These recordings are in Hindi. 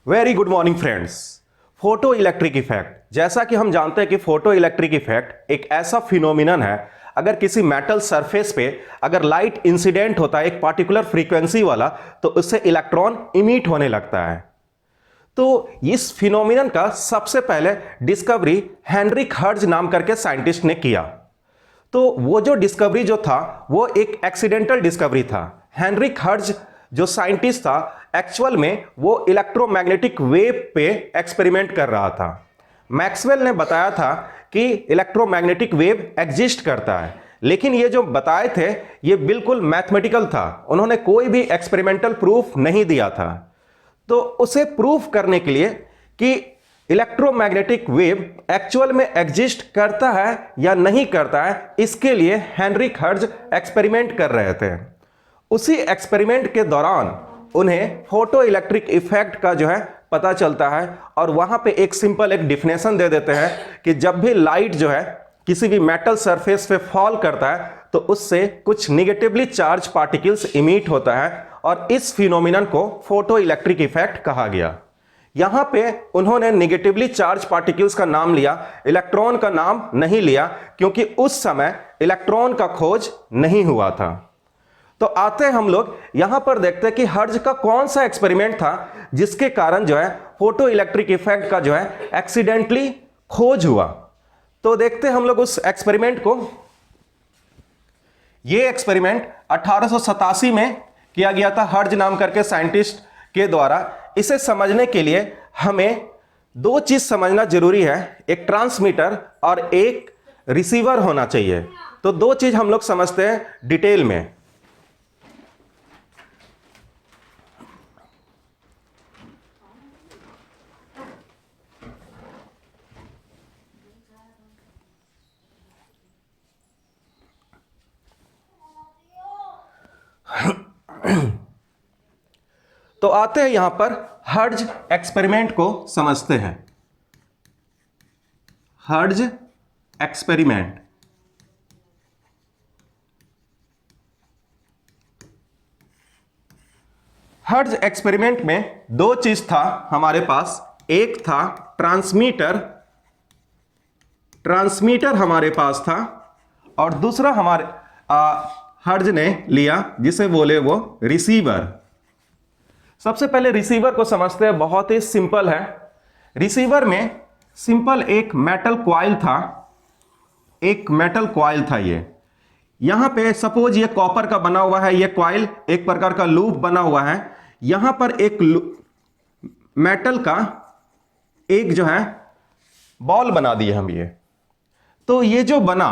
Very good morning friends. Photo electric effect, जैसा कि हम जानते हैं कि फोटो इलेक्ट्रिक इफेक्ट एक ऐसा फिनोमिनन है, अगर किसी मेटल सरफेस पे अगर लाइट इंसिडेंट होता है एक पार्टिकुलर फ्रीक्वेंसी वाला, तो उससे इलेक्ट्रॉन इमिट होने लगता है। तो इस फिनोमिनन का सबसे पहले डिस्कवरी हेनरिक हर्ट्ज नाम करके साइंटिस्ट ने किया। तो वो जो डिस्कवरी जो था वो एक एक्सीडेंटल डिस्कवरी था। हेनरिक हर्ट्ज जो साइंटिस्ट था, एक्चुअल में वो इलेक्ट्रोमैग्नेटिक वेव पे एक्सपेरिमेंट कर रहा था। मैक्सवेल ने बताया था कि इलेक्ट्रोमैग्नेटिक वेव एग्जिस्ट करता है, लेकिन ये जो बताए थे ये बिल्कुल मैथमेटिकल था, उन्होंने कोई भी एक्सपेरिमेंटल प्रूफ नहीं दिया था। तो उसे प्रूफ करने के लिए कि इलेक्ट्रोमैग्नेटिक वेव एक्चुअल में एग्जिस्ट करता है या नहीं करता है, इसके लिए हेनरिक हर्ट्ज एक्सपेरिमेंट कर रहे थे। उसी एक्सपेरिमेंट के दौरान उन्हें फोटो इलेक्ट्रिक इफेक्ट का जो है पता चलता है, और वहां पे एक सिंपल एक डिफिनेशन दे देते हैं कि जब भी लाइट जो है किसी भी मेटल सरफेस पे फॉल करता है तो उससे कुछ निगेटिवली चार्ज पार्टिकल्स इमिट होता है, और इस फिनोमिनन को फोटो इलेक्ट्रिक इफेक्ट कहा गया। यहां पे उन्होंने निगेटिवली चार्ज पार्टिकल्स का नाम लिया, इलेक्ट्रॉन का नाम नहीं लिया, क्योंकि उस समय इलेक्ट्रॉन का खोज नहीं हुआ था। तो आते हैं हम लोग यहां पर देखते हैं कि हर्ट्ज का कौन सा एक्सपेरिमेंट था जिसके कारण जो है फोटो इलेक्ट्रिक इफेक्ट का जो है एक्सीडेंटली खोज हुआ। तो देखते हैं हम लोग उस एक्सपेरिमेंट को। यह एक्सपेरिमेंट 1887 में किया गया था हर्ट्ज नाम करके साइंटिस्ट के द्वारा। इसे समझने के लिए हमें दो चीज समझना जरूरी है, एक ट्रांसमीटर और एक रिसीवर होना चाहिए। तो दो चीज हम लोग समझते हैं डिटेल में। तो आते हैं यहां पर हर्ट्ज एक्सपेरिमेंट को समझते हैं। हर्ट्ज एक्सपेरिमेंट, हर्ट्ज एक्सपेरिमेंट में दो चीज था हमारे पास। एक था ट्रांसमीटर, ट्रांसमीटर हमारे पास था, और दूसरा हमारे हर्ट्ज ने लिया जिसे बोले वो रिसीवर। सबसे पहले रिसीवर को समझते हैं, बहुत ही सिंपल है। रिसीवर में सिंपल एक मेटल कॉइल था, एक मेटल कॉइल था। ये यहां पे सपोज ये कॉपर का बना हुआ है, ये कॉइल एक प्रकार का लूप बना हुआ है। यहां पर एक मेटल का एक जो है बॉल बना दिए हम ये। तो ये जो बना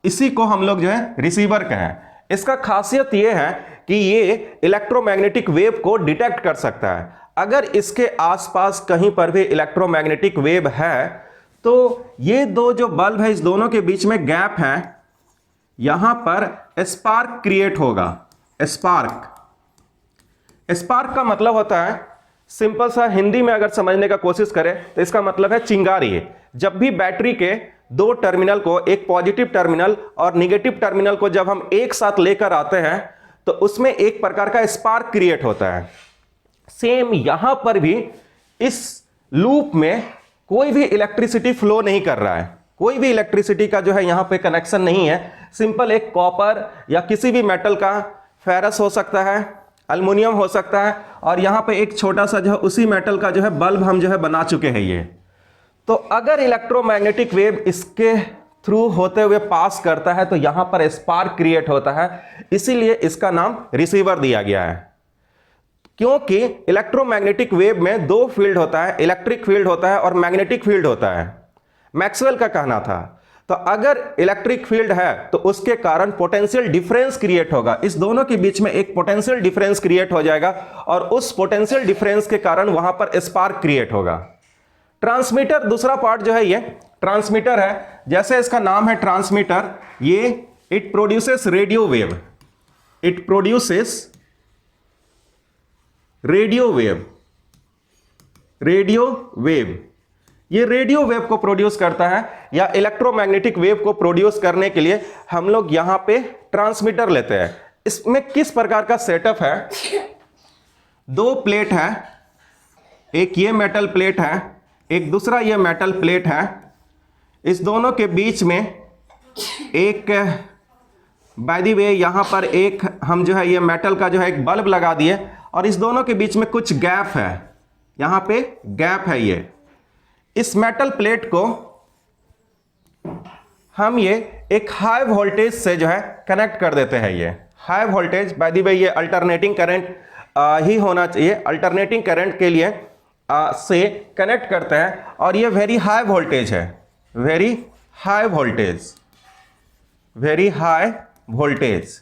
इसी को हम लोग जो है रिसीवर कहें। इसका खासियत ये है कि ये इलेक्ट्रोमैग्नेटिक वेव को डिटेक्ट कर सकता है। अगर इसके आसपास कहीं पर भी इलेक्ट्रोमैग्नेटिक वेव है तो ये दो जो बल्ब है इस दोनों के बीच में गैप है, यहां पर स्पार्क क्रिएट होगा। स्पार्क, स्पार्क का मतलब होता है, सिंपल सा हिंदी में अगर समझने का कोशिश करें तो इसका मतलब है चिंगारी। जब भी बैटरी के दो टर्मिनल को, एक पॉजिटिव टर्मिनल और निगेटिव टर्मिनल को जब हम एक साथ लेकर आते हैं तो उसमें एक प्रकार का स्पार्क क्रिएट होता है। सेम यहां पर भी इस लूप में कोई भी इलेक्ट्रिसिटी फ्लो नहीं कर रहा है, कोई भी इलेक्ट्रिसिटी का जो है यहां पे कनेक्शन नहीं है। सिंपल एक कॉपर या किसी भी मेटल का, फेरस हो सकता है, एल्युमिनियम हो सकता है, और यहां पे एक छोटा सा जो है उसी मेटल का जो है बल्ब हम जो है बना चुके हैं ये। तो अगर इलेक्ट्रोमैग्नेटिक वेव इसके थ्रू होते हुए पास करता है तो यहां पर स्पार्क क्रिएट होता है, इसीलिए इसका नाम रिसीवर दिया गया है। क्योंकि इलेक्ट्रोमैग्नेटिक वेव में दो फील्ड होता है, इलेक्ट्रिक फील्ड होता है और मैग्नेटिक फील्ड होता है, मैक्सवेल का कहना था। तो अगर इलेक्ट्रिक फील्ड है तो उसके कारण पोटेंशियल डिफरेंस क्रिएट होगा, इस दोनों के बीच में एक पोटेंशियल डिफरेंस क्रिएट हो जाएगा, और उस पोटेंशियल डिफरेंस के कारण वहां पर स्पार्क क्रिएट होगा। ट्रांसमीटर दूसरा पार्ट जो है ये ट्रांसमीटर है, जैसे इसका नाम है ट्रांसमीटर। ये it produces radio wave, it produces radio wave, radio wave. ये रेडियो वेव को प्रोड्यूस करता है, या इलेक्ट्रोमैग्नेटिक वेव को प्रोड्यूस करने के लिए हम लोग यहां पे ट्रांसमीटर लेते हैं। इसमें किस प्रकार का सेटअप है, दो प्लेट है, एक ये मेटल प्लेट है, एक दूसरा ये मेटल प्लेट है, इस दोनों के बीच में एक बाय द वे यहां पर एक हम जो है ये मेटल का जो है एक बल्ब लगा दिए और इस दोनों के बीच में कुछ गैप है, यहां पे गैप है। ये इस मेटल प्लेट को हम ये एक हाई वोल्टेज से जो है कनेक्ट कर देते हैं। ये high voltage by the way ये अल्टरनेटिंग करंट ही होना चाहिए, अल्टरनेटिंग करंट के लिए से कनेक्ट करते हैं और ये वेरी हाई वोल्टेज है, very high voltage, very high voltage.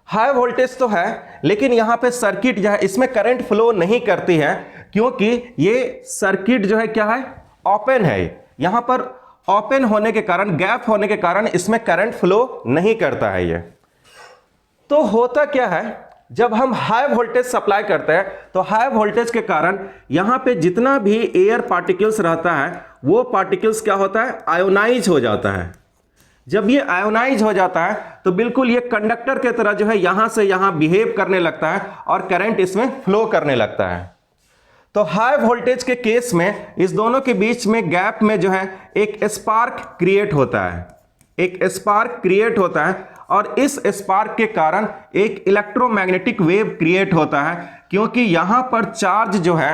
High voltage तो है लेकिन यहां पे सर्किट जो है इसमें करंट फ्लो नहीं करती है क्योंकि ये सर्किट जो है क्या है, ओपन है। यहां पर ओपन होने के कारण, गैप होने के कारण इसमें करंट फ्लो नहीं करता है। ये तो होता क्या है, जब हम हाई वोल्टेज सप्लाई करते हैं तो हाई वोल्टेज के कारण यहां पे जितना भी एयर पार्टिकल्स रहता है वो पार्टिकल्स क्या होता है, आयोनाइज हो जाता है। जब ये आयोनाइज हो जाता है तो बिल्कुल ये कंडक्टर के तरह जो है यहां से यहां बिहेव करने लगता है और करंट इसमें फ्लो करने लगता है। तो हाई वोल्टेज के केस में इस दोनों के बीच में गैप में जो है एक स्पार्क क्रिएट होता है, एक स्पार्क क्रिएट होता है और इस स्पार्क के कारण एक इलेक्ट्रोमैग्नेटिक वेव क्रिएट होता है क्योंकि यहां पर चार्ज जो है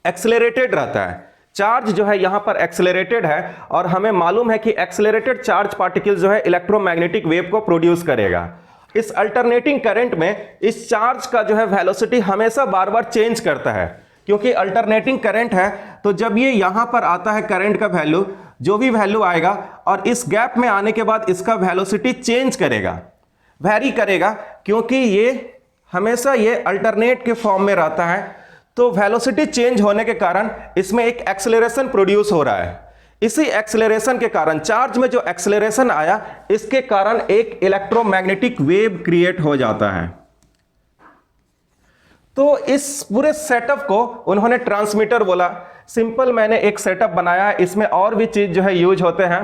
एक्सेलरेटेड रहता है। चार्ज जो है यहां पर एक्सेलरेटेड है और हमें मालूम है कि एक्सेलरेटेड चार्ज पार्टिकल जो है इलेक्ट्रोमैग्नेटिक वेव को प्रोड्यूस करेगा। इस अल्टरनेटिंग करंट में इस चार्ज का जो है वेलोसिटी हमेशा बार बार चेंज करता है क्योंकि अल्टरनेटिंग करंट है। तो जब ये यहां पर आता है करंट का वैल्यू, जो भी वैल्यू आएगा और इस गैप में आने के बाद इसका वेलोसिटी चेंज करेगा, वैरी करेगा क्योंकि ये हमेशा ये अल्टरनेट के फॉर्म में रहता है। तो वेलोसिटी चेंज होने के कारण इसमें एक एक्सेलरेशन प्रोड्यूस हो रहा है। इसी एक्सेलरेशन के कारण, चार्ज में जो एक्सेलरेशन आया इसके कारण एक इलेक्ट्रोमैग्नेटिक वेव क्रिएट हो जाता है। तो इस पूरे सेटअप को उन्होंने ट्रांसमीटर बोला। सिंपल मैंने एक सेटअप बनाया है, इसमें और भी चीज जो है यूज होते हैं,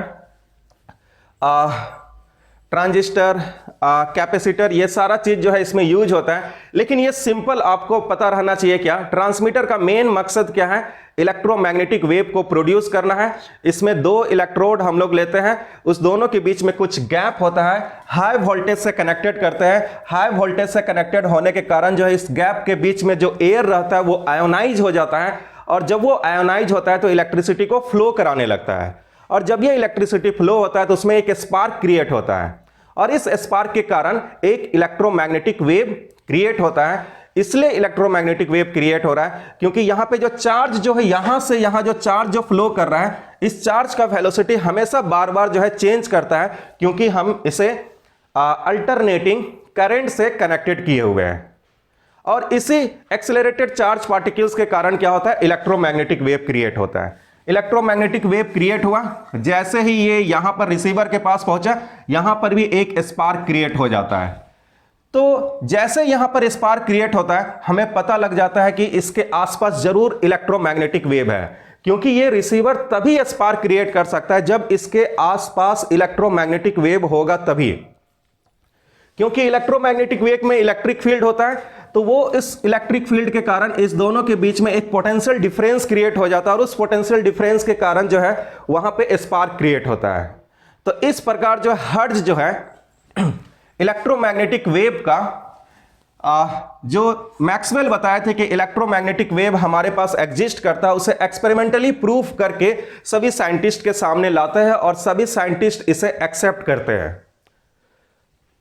ट्रांजिस्टर, कैपेसिटर, ये सारा चीज जो है इसमें यूज होता है। लेकिन ये सिंपल आपको पता रहना चाहिए क्या, ट्रांसमीटर का मेन मकसद क्या है, इलेक्ट्रोमैग्नेटिक वेव को प्रोड्यूस करना है। इसमें दो इलेक्ट्रोड हम लोग लेते हैं, उस दोनों के बीच में कुछ गैप होता है, हाई वोल्टेज से कनेक्टेड करते हैं। हाई वोल्टेज से कनेक्टेड होने के कारण जो है इस गैप के बीच में जो एयर रहता है वो आयोनाइज हो जाता है और जब वो आयोनाइज होता है तो इलेक्ट्रिसिटी को फ्लो कराने लगता है और जब ये इलेक्ट्रिसिटी फ्लो होता है तो उसमें एक स्पार्क क्रिएट होता है और इस स्पार्क के कारण एक इलेक्ट्रोमैग्नेटिक वेव क्रिएट होता है। इसलिए इलेक्ट्रोमैग्नेटिक वेव क्रिएट हो रहा है क्योंकि यहां पे जो चार्ज जो है यहां से यहां जो चार्ज जो फ्लो कर रहा है, इस चार्ज का वेलोसिटी हमेशा बार बार जो है चेंज करता है क्योंकि हम इसे अल्टरनेटिंग करंट से कनेक्टेड किए हुए हैं। और इसी एक्सेलरेटेड चार्ज पार्टिकल्स के कारण क्या होता है, इलेक्ट्रोमैग्नेटिक वेव क्रिएट होता है। इलेक्ट्रोमैग्नेटिक वेव क्रिएट हुआ, जैसे ही ये यहां पर रिसीवर के पास पहुंचा यहां पर भी एक स्पार्क क्रिएट हो जाता है। तो जैसे यहां पर स्पार्क क्रिएट होता है हमें पता लग जाता है कि इसके आसपास जरूर इलेक्ट्रोमैग्नेटिक वेव है क्योंकि ये रिसीवर तभी स्पार्क क्रिएट कर सकता है जब इसके आसपास इलेक्ट्रोमैग्नेटिक वेव होगा तभी, क्योंकि इलेक्ट्रोमैग्नेटिक वेव में इलेक्ट्रिक फील्ड होता है तो वो इस इलेक्ट्रिक फील्ड के कारण इस दोनों के बीच में एक पोटेंशियल डिफरेंस क्रिएट हो जाता है और उस पोटेंशियल डिफरेंस के कारण जो है वहां पे स्पार्क क्रिएट होता है। तो इस प्रकार जो हर्ट्ज जो है इलेक्ट्रोमैग्नेटिक वेव का जो मैक्सवेल बताए थे कि इलेक्ट्रोमैग्नेटिक वेव हमारे पास एग्जिस्ट करता है, उसे एक्सपेरिमेंटली प्रूफ करके सभी साइंटिस्ट के सामने लाते हैं और सभी साइंटिस्ट इसे एक्सेप्ट करते हैं।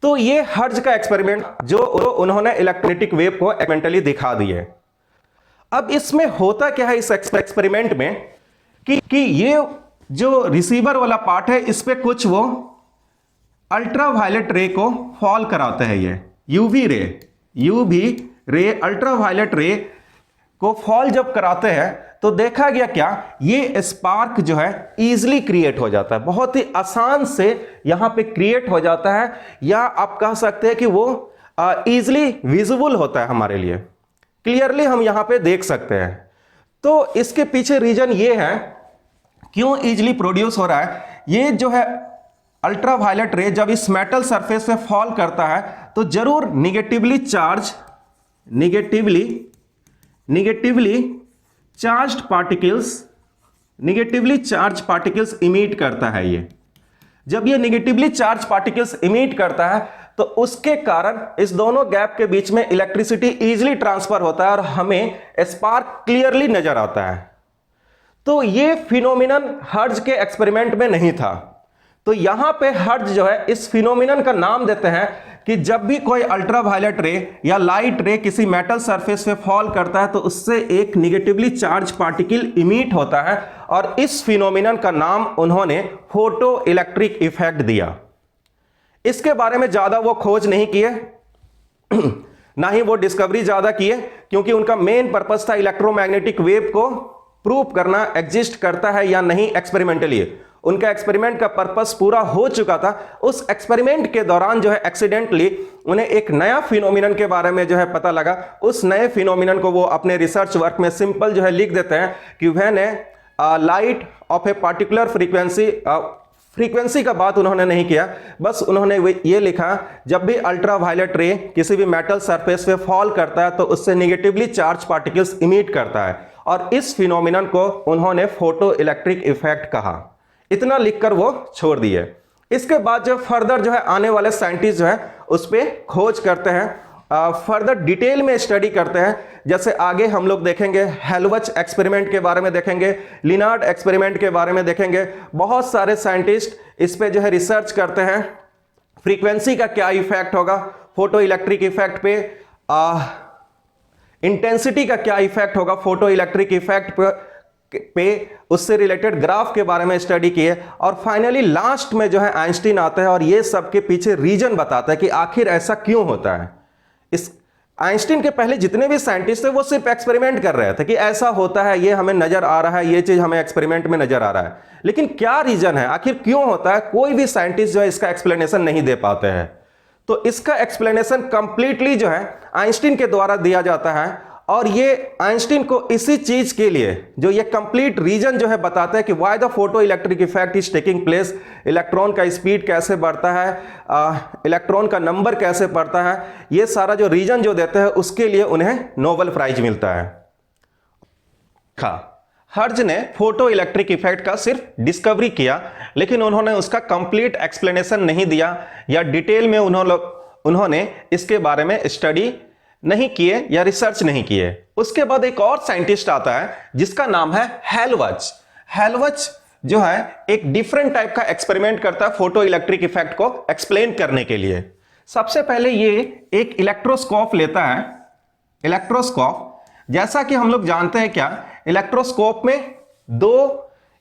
तो ये हर्ट्ज का एक्सपेरिमेंट जो उन्होंने इलेक्ट्रोमैग्नेटिक वेव को एक्सपेरिमेंटली दिखा दिए। अब इसमें होता क्या है इस एक्सपेरिमेंट में कि ये जो रिसीवर वाला पार्ट है इस पे कुछ वो अल्ट्रावायलेट रे को फॉल कराते हैं। ये यूवी रे अल्ट्रावायलेट रे को फॉल जब कराते हैं तो देखा गया क्या, ये स्पार्क जो है इजीली क्रिएट हो जाता है, बहुत ही आसान से यहां पे क्रिएट हो जाता है, या आप कह सकते हैं कि वो इजीली विजिबल होता है हमारे लिए, क्लियरली हम यहां पे देख सकते हैं। तो इसके पीछे रीजन ये है क्यों इजीली प्रोड्यूस हो रहा है। ये जो है अल्ट्रावायलेट रे जब इस मेटल सरफेस पे फॉल करता है तो जरूर negatively charge negatively charge particles emit करता है। ये जब ये निगेटिवली चार्ज पार्टिकल्स इमिट करता है तो उसके कारण इस दोनों गैप के बीच में इलेक्ट्रिसिटी इजीली ट्रांसफर होता है और हमें स्पार्क क्लियरली नजर आता है। तो ये फिनोमिनन हर्ट्ज के एक्सपेरिमेंट में नहीं था। तो यहां पे हर्ट्ज जो है इस फिनोमिनन का नाम देते हैं कि जब भी कोई अल्ट्रावायलेट रे या लाइट रे किसी मेटल सरफेस पे फॉल करता है तो उससे एक निगेटिवली चार्ज पार्टिकल इमिट होता है, और इस फिनोमिनन का नाम उन्होंने फोटो इलेक्ट्रिक इफेक्ट दिया। इसके बारे में ज्यादा वो खोज नहीं किए ना ही वो डिस्कवरी ज्यादा किए, क्योंकि उनका मेन पर्पस था इलेक्ट्रोमैग्नेटिक वेव को प्रूव करना एग्जिस्ट करता है या नहीं एक्सपेरिमेंटली। उनका एक्सपेरिमेंट का पर्पस पूरा हो चुका था। उस एक्सपेरिमेंट के दौरान जो है एक्सीडेंटली उन्हें एक नया फिनोमिनन के बारे में जो है पता लगा। उस नए फिनोमिनन को वो अपने रिसर्च वर्क में सिंपल जो है लिख देते हैं कि when light of a particular frequency का बात उन्होंने नहीं किया, बस उन्होंने ये लिखा जब भी अल्ट्रावायलेट रे किसी भी मेटल सरफेस पे फॉल करता है तो उससे निगेटिवली चार्ज पार्टिकल्स इमिट करता है, और इस फिनोमिनन को उन्होंने फोटो इलेक्ट्रिक इफेक्ट कहा। इतना लिखकर वो छोड़ दिए। इसके बाद जो फर्दर जो है आने वाले साइंटिस्ट जो है उस पर खोज करते हैं, फर्दर डिटेल में स्टडी करते हैं। जैसे आगे हम लोग देखेंगे हेलवच एक्सपेरिमेंट के बारे में देखेंगे, लिनार्ड एक्सपेरिमेंट के बारे में देखेंगे। बहुत सारे साइंटिस्ट इस पे जो है रिसर्च करते हैं, फ्रीक्वेंसी का क्या इफेक्ट होगा फोटो इलेक्ट्रिक इफेक्ट पे, इंटेंसिटी का क्या इफेक्ट होगा फोटो इलेक्ट्रिक इफेक्ट पे, उससे रिलेटेड ग्राफ के बारे में स्टडी किए, और फाइनली लास्ट में जो है आइंस्टीन आता है और ये सब के पीछे रीजन बताता है कि आखिर ऐसा क्यों होता है। इस आइंस्टीन के पहले जितने भी साइंटिस्ट थे वो सिर्फ एक्सपेरिमेंट कर रहे थे कि ऐसा होता है, ये हमें नजर आ रहा है, ये चीज हमें एक्सपेरिमेंट में नजर आ रहा है, लेकिन क्या रीजन है, आखिर क्यों होता है, कोई भी साइंटिस्ट जो है इसका एक्सप्लेनेशन नहीं दे पाते हैं। तो इसका एक्सप्लेनेशन कंप्लीटली जो है आइंस्टीन के द्वारा दिया जाता है, और ये आइंस्टीन को इसी चीज के लिए जो ये कंप्लीट रीजन जो है बताता है कि why the photo electric effect is taking place, electron का स्पीड कैसे बढ़ता है, इलेक्ट्रॉन का नंबर कैसे बढ़ता है, ये सारा जो रीजन जो देते हैं उसके लिए उन्हें नोबेल प्राइज मिलता है। हर्ट्ज ने फोटो इलेक्ट्रिक इफेक्ट का सिर्फ डिस्कवरी किया, लेकिन उन्होंने उसका कंप्लीट एक्सप्लेनेशन नहीं दिया या डिटेल में उन्होंने इसके बारे में स्टडी नहीं किए या रिसर्च नहीं किए। उसके बाद एक और साइंटिस्ट आता है जिसका नाम है हेलवच। हेलवच जो है एक डिफरेंट टाइप का एक्सपेरिमेंट करता है फोटो इलेक्ट्रिक इफेक्ट को एक्सप्लेन करने के लिए। सबसे पहले ये एक इलेक्ट्रोस्कोप लेता है। इलेक्ट्रोस्कोप, जैसा कि हम लोग जानते हैं क्या, इलेक्ट्रोस्कोप में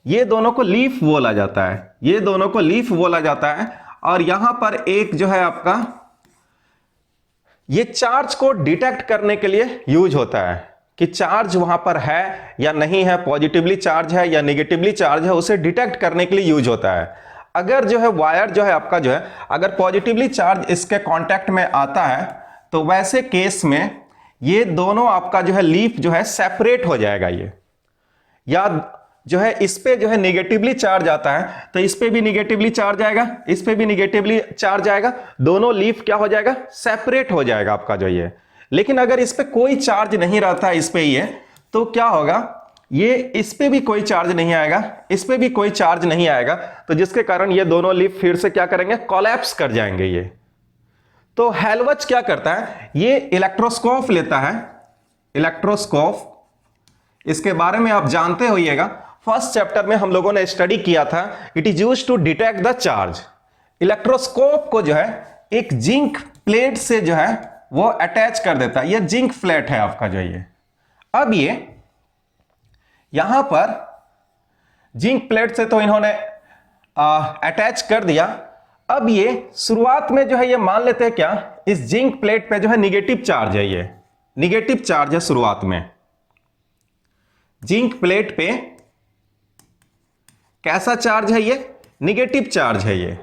ये दोनों को लीफ बोला जाता है, ये दोनों को लीफ बोला जाता है, और यहां पर एक जो है आपका ये चार्ज को डिटेक्ट करने के लिए यूज होता है कि चार्ज वहां पर है या नहीं है, पॉजिटिवली चार्ज है या नेगेटिवली चार्ज है, उसे डिटेक्ट करने के लिए यूज होता है। अगर जो है वायर जो है आपका जो है अगर पॉजिटिवली चार्ज इसके कांटेक्ट में आता है तो वैसे केस में ये दोनों आपका जो है लीफ जो है सेपरेट हो जाएगा। ये या जो है इस पे जो है नेगेटिवली चार्ज आता है तो इस पे भी नेगेटिवली चार्ज आएगा, इस पे भी नेगेटिवली चार्ज आएगा, दोनों लीफ क्या हो जाएगा, सेपरेट हो जाएगा आपका जो ये। लेकिन अगर इस पे कोई चार्ज नहीं रहता है इस पे ये, तो क्या होगा, ये इस पे भी कोई चार्ज नहीं आएगा, इस पे भी कोई चार्ज नहीं आएगा, तो जिसके कारण ये दोनों लीफ फिर से क्या करेंगे, कोलैप्स कर जाएंगे ये। तो हेलवच क्या करता है, ये इलेक्ट्रोस्कोप लेता है। इलेक्ट्रोस्कोप, इसके बारे में आप जानते होइएगा, फर्स्ट चैप्टर में हम लोगों ने स्टडी किया था। It is used to detect the charge. Electroscope को जो है एक जिंक प्लेट से जो है वो अटैच कर देता है। ये जिंक प्लेट है आपका जो ये। अब ये यहां पर जिंक प्लेट से तो इन्होंने अटैच कर दिया। अब ये शुरुआत में जो है ये मान लेते हैं क्या, इस जिंक प्लेट पे जो है निगेटिव चार्ज है, ये निगेटिव चार्ज है शुरुआत में। जिंक प्लेट पे कैसा चार्ज है, ये निगेटिव चार्ज है ये।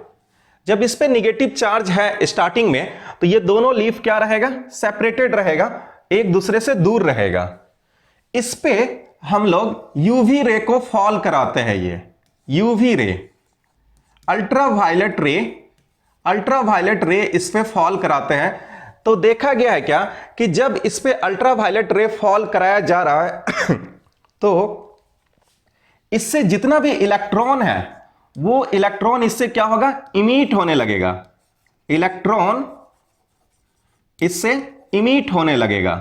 जब इस पे निगेटिव चार्ज है स्टार्टिंग में, तो ये दोनों लीफ क्या रहेगा, सेपरेटेड रहेगा, एक दूसरे से दूर रहेगा। इस पे हम लोग यूवी रे को फॉल कराते हैं। ये यूवी रे, अल्ट्रावायलेट रे इस पे फॉल कराते हैं, तो देखा गया है क्या कि जब इस पे अल्ट्रावायलेट रे फॉल कराया जा रहा है तो इससे जितना भी इलेक्ट्रॉन है वो इलेक्ट्रॉन इससे क्या होगा, इमिट होने लगेगा, इलेक्ट्रॉन इससे इमिट होने लगेगा।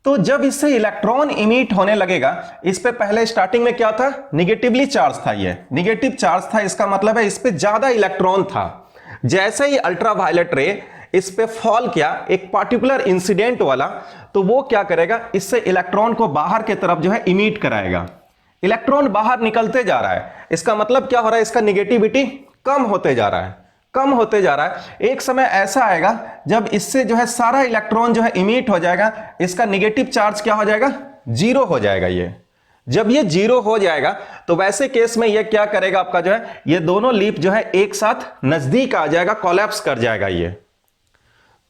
तो जब इससे इलेक्ट्रॉन इमिट होने लगेगा, इस पे पहले स्टार्टिंग में क्या था, निगेटिवली चार्ज था, ये निगेटिव चार्ज था, इसका मतलब है इस पे ज्यादा इलेक्ट्रॉन था। जैसे ही अल्ट्रावायलेट रे इस पे फॉल किया एक पार्टिकुलर इंसिडेंट वाला, तो वो क्या करेगा, इससे इलेक्ट्रॉन को बाहर की तरफ जो है इमिट कराएगा। इलेक्ट्रॉन बाहर निकलते जा रहा है, इसका मतलब क्या हो रहा है, इसका निगेटिविटी कम होते जा रहा है, कम होते जा रहा है। एक समय ऐसा आएगा जब इससे जो है सारा इलेक्ट्रॉन जो है इमिट हो जाएगा, इसका निगेटिव चार्ज क्या हो जाएगा, जीरो हो जाएगा। ये जब ये जीरो हो जाएगा तो वैसे केस में ये क्या करेगा, आपका जो है ये दोनों लीफ जो है एक साथ नजदीक आ जाएगा, कोलैप्स कर जाएगा ये।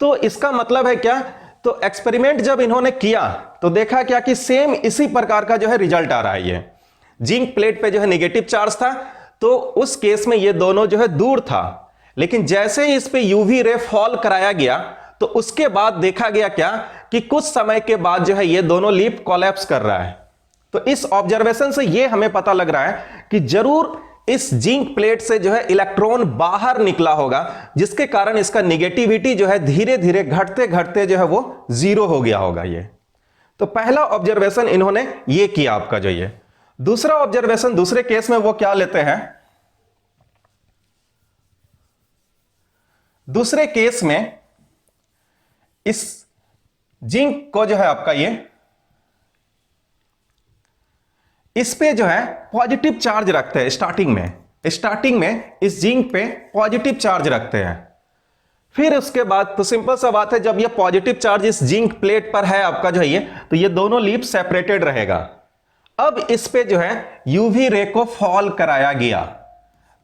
तो इसका मतलब है क्या, तो एक्सपेरिमेंट जब इन्होंने किया तो देखा क्या कि सेम इसी प्रकार का जो है रिजल्ट आ रहा है। ये जिंक प्लेट पे जो है निगेटिव चार्ज था, तो उस केस में ये दोनों जो है दूर था, लेकिन जैसे ही इस पे यूवी रे फॉल कराया गया तो उसके बाद देखा गया क्या कि कुछ समय के बाद जो है ये दोनों लीफ कोलैप्स कर रहा है। तो इस ऑब्जर्वेशन से ये हमें पता लग रहा है कि जरूर इस जिंक प्लेट से जो है इलेक्ट्रॉन बाहर निकला होगा, जिसके कारण इसका निगेटिविटी जो है धीरे धीरे घटते घटते जो है वो जीरो हो गया होगा। ये तो पहला ऑब्जर्वेशन इन्होंने ये किया आपका जो ये। दूसरा ऑब्जर्वेशन दूसरे केस में वो क्या लेते हैं, दूसरे केस में इस जिंक को जो है आपका ये इस पे जो है पॉजिटिव चार्ज रखते हैं। स्टार्टिंग में इस जिंक पे पॉजिटिव चार्ज रखते हैं। फिर उसके बाद तो सिंपल सा बात है, जब ये पॉजिटिव चार्ज इस जिंक प्लेट पर है आपका जो है ये, तो ये दोनों लीफ सेपरेटेड रहेगा। अब इस पे जो है यूवी रे को फॉल कराया गया,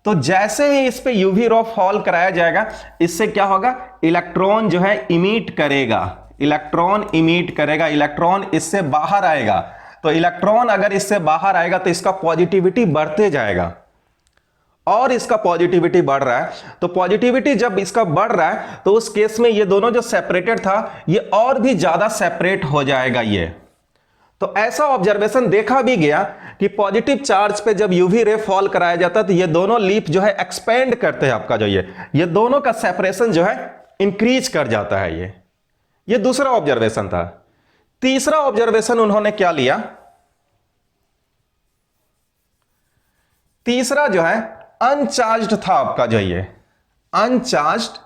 तो जैसे ही इस पे यूवी रे फॉल कराया जाएगा, इससे क्या होगा, इलेक्ट्रॉन जो है इमिट करेगा, इलेक्ट्रॉन इमिट करेगा, इलेक्ट्रॉन इससे बाहर आएगा। तो इलेक्ट्रॉन अगर इससे बाहर आएगा तो इसका पॉजिटिविटी बढ़ते जाएगा, और इसका पॉजिटिविटी बढ़ रहा है। तो पॉजिटिविटी जब इसका बढ़ रहा है तो उस केस में ये दोनों जो सेपरेटेड था ये और भी ज्यादा सेपरेट हो जाएगा ये। तो ऐसा ऑब्जर्वेशन देखा भी गया कि पॉजिटिव चार्ज पे जब यूवी रे फॉल कराया जाता है तो ये दोनों लीफ जो है एक्सपेंड करते हैं आपका जो ये दोनों का सेपरेशन जो है इंक्रीज कर जाता है। ये दूसरा ऑब्जर्वेशन था। तीसरा ऑब्जर्वेशन उन्होंने क्या लिया, तीसरा जो है अनचार्ज्ड था आपका जो ये अनचार्ज्ड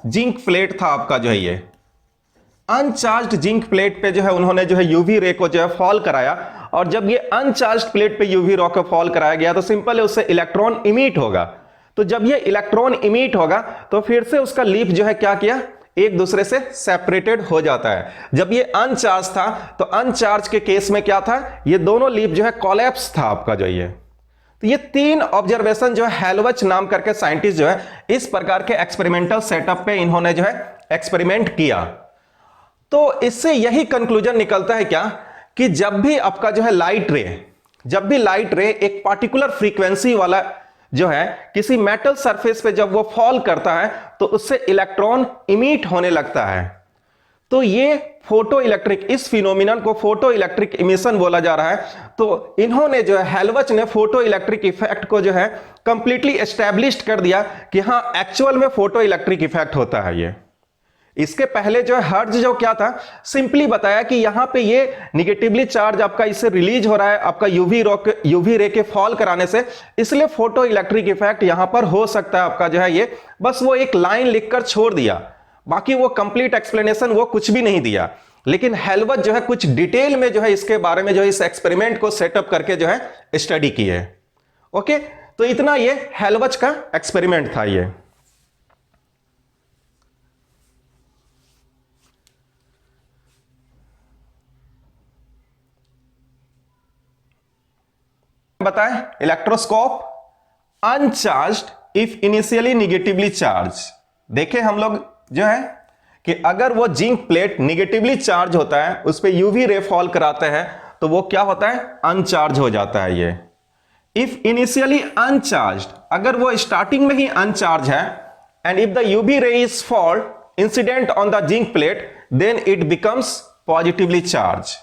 जिंक प्लेट था आपका जो है ये। अनचार्ज्ड जिंक प्लेट पे जो है उन्होंने जो है यूवी रे को जो है फॉल कराया, और जब ये अनचार्ज्ड प्लेट पे यूवी रे को फॉल कराया गया तो सिंपल है उससे इलेक्ट्रॉन इमिट होगा। तो जब ये इलेक्ट्रॉन इमिट होगा तो फिर से उसका लीफ जो है क्या किया, एक दूसरे से सेपरेटेड हो जाता है। जब ये अनचार्ज था तो अनचार्ज के केस में क्या था, ये दोनों लीफ जो है कोलैप्स था आपका जो ये। तो ये तीन ऑब्जर्वेशन जो है हेलवच नाम करके साइंटिस्ट जो है इस प्रकार के एक्सपेरिमेंटल सेटअप पे इन्होंने जो है एक्सपेरिमेंट किया। तो इससे यही कंक्लूजन निकलता है क्या कि जब भी आपका जो है लाइट रे एक पार्टिकुलर फ्रीक्वेंसी वाला जो है किसी मेटल सरफेस पे जब वो फॉल करता है तो उससे इलेक्ट्रॉन इमिट होने लगता है। तो ये फोटो इलेक्ट्रिक, इस फिनोमिनन को फोटो इलेक्ट्रिक इमिशन बोला जा रहा है। तो इन्होंने जो है हेलवच ने फोटो इलेक्ट्रिक इफेक्ट को जो है कंप्लीटली एस्टैब्लिश्ड कर दिया कि हां एक्चुअल में फोटो इलेक्ट्रिक इफेक्ट होता है ये। इसके पहले जो है हर्ट्ज जो क्या था, सिंपली बताया कि यहां पे ये निगेटिवली चार्ज आपका इससे रिलीज हो रहा है आपका यूवी रे के फॉल कराने से, इसलिए फोटो इलेक्ट्रिक इफेक्ट यहां पर हो सकता है आपका जो है ये। बस वो एक लाइन लिखकर छोड़ दिया, बाकी वो कंप्लीट एक्सप्लेनेशन वो कुछ भी नहीं दिया। लेकिन हेलवच जो है कुछ डिटेल में जो है इसके बारे में जो है इस एक्सपेरिमेंट को सेटअप करके जो है स्टडी की है। ओके, तो इतना ये हेलवच का एक्सपेरिमेंट था ये। बताएं, electroscope uncharged if initially negatively charge. देखें हम लोग जो है कि अगर वो जिंक प्लेट निगेटिवली चार्ज होता है, उस पे यूवी रे फॉल कराते हैं तो वो क्या होता है, अनचार्ज हो जाता है ये। इफ इनिशियली अनचार्ज, अगर वो स्टार्टिंग में ही अनचार्ज है, and if the UV ray is fall incident on the zinc plate, then it becomes positively charge.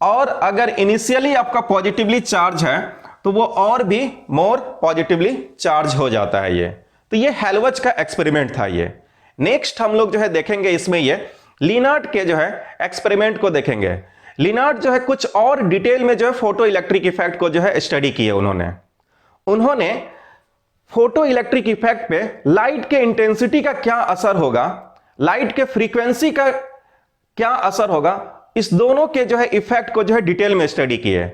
और अगर इनिशियली आपका पॉजिटिवली चार्ज है तो वो और भी मोर पॉजिटिवली चार्ज हो जाता है ये। तो ये हेल्वज का एक्सपेरिमेंट था ये। नेक्स्ट हम लोग जो है देखेंगे इसमें ये लिनार्ड के जो है एक्सपेरिमेंट को देखेंगे। लिनार्ड जो है कुछ और डिटेल में जो है फोटो इलेक्ट्रिक इफेक्ट को जो है स्टडी किए उन्होंने फोटो इलेक्ट्रिक इफेक्ट पे लाइट के इंटेंसिटी का क्या असर होगा, लाइट के फ्रीक्वेंसी का क्या असर होगा, इस दोनों के जो है इफेक्ट को जो है डिटेल में स्टडी किए।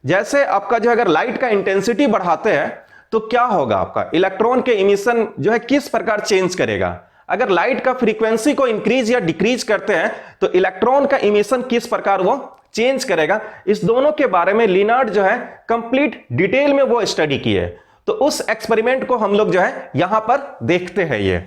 जैसे आपका जो अगर लाइट का इंटेंसिटी बढ़ाते हैं तो क्या होगा, आपका इलेक्ट्रॉन के इमिशन जो है किस प्रकार चेंज करेगा। अगर लाइट का फ्रीक्वेंसी को इंक्रीज या डिक्रीज करते हैं तो इलेक्ट्रॉन का इमिशन किस प्रकार वो चेंज करेगा। इस दोनों के बारे में लिनार्ड जो है कंप्लीट डिटेल में वो स्टडी किए। तो उस एक्सपेरिमेंट को हम लोग जो है यहां पर देखते हैं ये।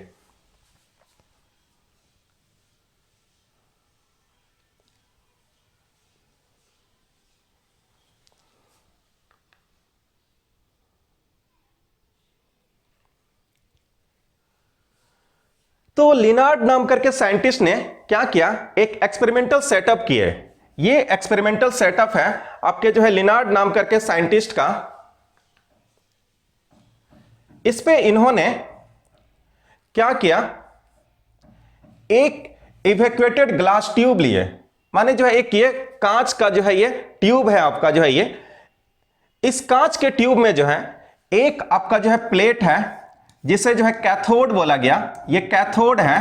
तो लिनार्ड नाम करके साइंटिस्ट ने क्या किया, एक एक्सपेरिमेंटल सेटअप किए। ये एक्सपेरिमेंटल सेटअप है आपके जो है लिनार्ड नाम करके साइंटिस्ट का। इस पे इन्होंने क्या किया, एक इवैक्यूएटेड ग्लास ट्यूब लिए, माने जो है एक ये कांच का जो है ये ट्यूब है आपका जो है ये। इस कांच के ट्यूब में जो है एक आपका जो है प्लेट है जिसे जो है कैथोड बोला गया। ये कैथोड है,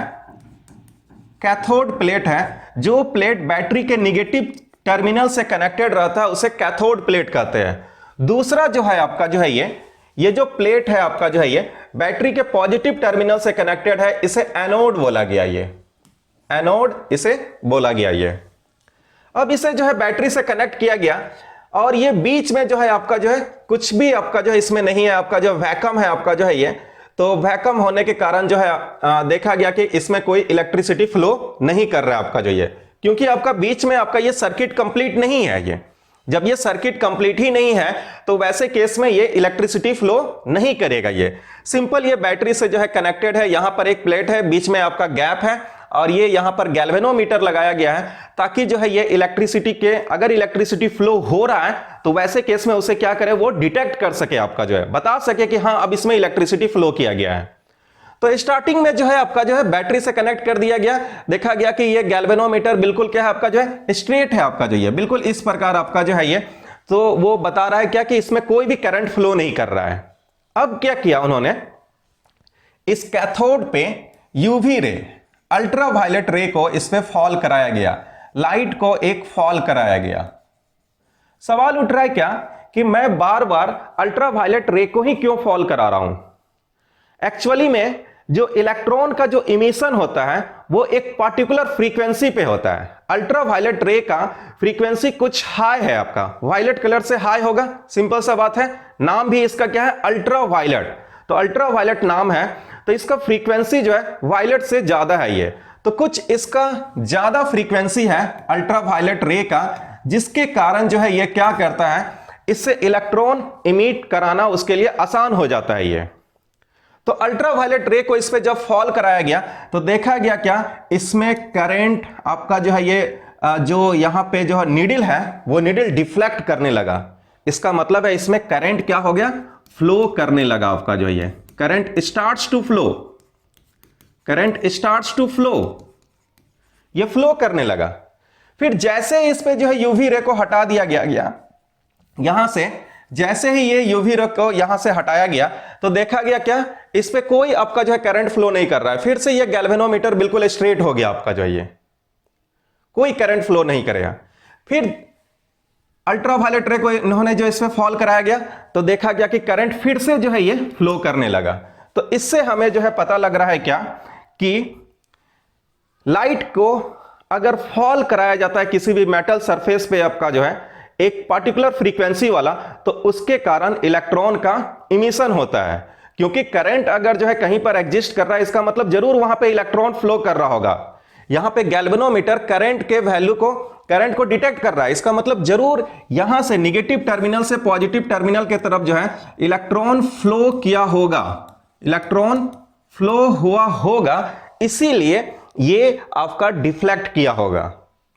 कैथोड प्लेट है। जो प्लेट बैटरी के निगेटिव टर्मिनल से कनेक्टेड रहता है उसे कैथोड प्लेट कहते हैं। दूसरा जो है आपका जो है ये जो प्लेट है आपका जो है ये बैटरी के पॉजिटिव टर्मिनल से कनेक्टेड है, इसे एनोड बोला गया। ये एनोड इसे बोला गया ये। अब इसे जो है बैटरी से कनेक्ट किया गया और ये बीच में जो है आपका जो है कुछ भी आपका जो है इसमें नहीं है, आपका जो वैक्यूम है आपका जो है ये। तो वैक्यूम होने के कारण जो है देखा गया कि इसमें कोई इलेक्ट्रिसिटी फ्लो नहीं कर रहा है आपका जो ये, क्योंकि आपका बीच में आपका ये सर्किट कंप्लीट नहीं है। ये जब ये सर्किट कंप्लीट ही नहीं है तो वैसे केस में ये इलेक्ट्रिसिटी फ्लो नहीं करेगा। ये सिंपल ये बैटरी से जो है कनेक्टेड है। यहां पर एक प्लेट है, बीच में आपका गैप है और ये यहां पर गैल्वेनोमीटर लगाया गया है ताकि जो है ये इलेक्ट्रिसिटी के, अगर इलेक्ट्रिसिटी फ्लो हो रहा है तो वैसे केस में उसे क्या करे, वो डिटेक्ट कर सके, आपका जो है बता सके कि हाँ अब इसमें इलेक्ट्रिसिटी फ्लो किया गया है। तो स्टार्टिंग में जो है आपका जो है बैटरी से कनेक्ट कर दिया गया। देखा गया कि ये गैल्वेनोमीटर बिल्कुल क्या है आपका जो है स्ट्रेट है, आपका जो ये बिल्कुल इस प्रकार आपका जो है ये। तो वो बता रहा है क्या कि इसमें कोई भी करंट फ्लो नहीं कर रहा है। अब क्या किया उन्होंने, इस कैथोड पे यूवी रे, अल्ट्रावायलेट रे को इसमें फॉल कराया गया, लाइट को एक फॉल कराया गया। सवाल उठ रहा है क्या कि मैं बार बार अल्ट्रावायलेट रे को ही क्यों फॉल करा रहा हूं। एक्चुअली में जो इलेक्ट्रॉन का जो इमिशन होता है वो एक पार्टिकुलर फ्रीक्वेंसी पे होता है। अल्ट्रावायलेट रे का फ्रीक्वेंसी कुछ हाई है, आपका वायलेट कलर से हाई होगा, सिंपल सा बात है। नाम भी इसका क्या है, अल्ट्रावायलेट। तो अल्ट्रावायलेट नाम है तो इसका फ्रीक्वेंसी जो है वायलेट से ज्यादा है ये। तो कुछ इसका ज्यादा फ्रीक्वेंसी है अल्ट्रावायलेट रे का, जिसके कारण जो है ये क्या करता है, इससे इलेक्ट्रॉन इमिट कराना उसके लिए आसान हो जाता है ये। तो अल्ट्रावायलेट रे को इस पे जब फॉल कराया गया तो देखा गया क्या, इसमें करंट आपका जो है ये जो यहां पे जो नीडल है वो नीडल डिफ्लेक्ट करने लगा। इसका मतलब है इसमें करंट क्या हो गया, फ्लो करने लगा। आपका जो ये current starts to flow, current starts to flow, ये फ्लो करने लगा। फिर जैसे इस पे जो है यूवी रे को हटा दिया गया यहां से, जैसे ही ये यूवी रे को यहां से हटाया गया तो देखा गया क्या, इस पे कोई आपका जो है करंट फ्लो नहीं कर रहा है। फिर से ये गैल्वेनोमीटर बिल्कुल स्ट्रेट हो गया आपका जो है ये, कोई करंट फ्लो नहीं करेगा। फिर अल्ट्रावायलेट रे को इन्होंने जो इसमें फॉल कराया गया तो देखा गया कि करंट फिर से जो है ये फ्लो करने लगा। तो इससे हमें जो है पता लग रहा है क्या कि लाइट को अगर फॉल कराया जाता है किसी भी मेटल सरफेस पे आपका जो है एक पार्टिकुलर फ्रीक्वेंसी वाला, तो उसके कारण इलेक्ट्रॉन का इमिशन होता है। क्योंकि करंट अगर जो है कहीं पर एग्जिस्ट कर रहा है इसका मतलब जरूर वहां पे इलेक्ट्रॉन फ्लो कर रहा होगा। यहां पे गैल्वेनोमीटर करंट को डिटेक्ट कर रहा है। इसका मतलब जरूर यहां से निगेटिव टर्मिनल से पॉजिटिव टर्मिनल के तरफ जो है इलेक्ट्रॉन फ्लो किया होगा, इलेक्ट्रॉन फ्लो हुआ होगा, इसीलिए ये आपका डिफ्लेक्ट किया होगा।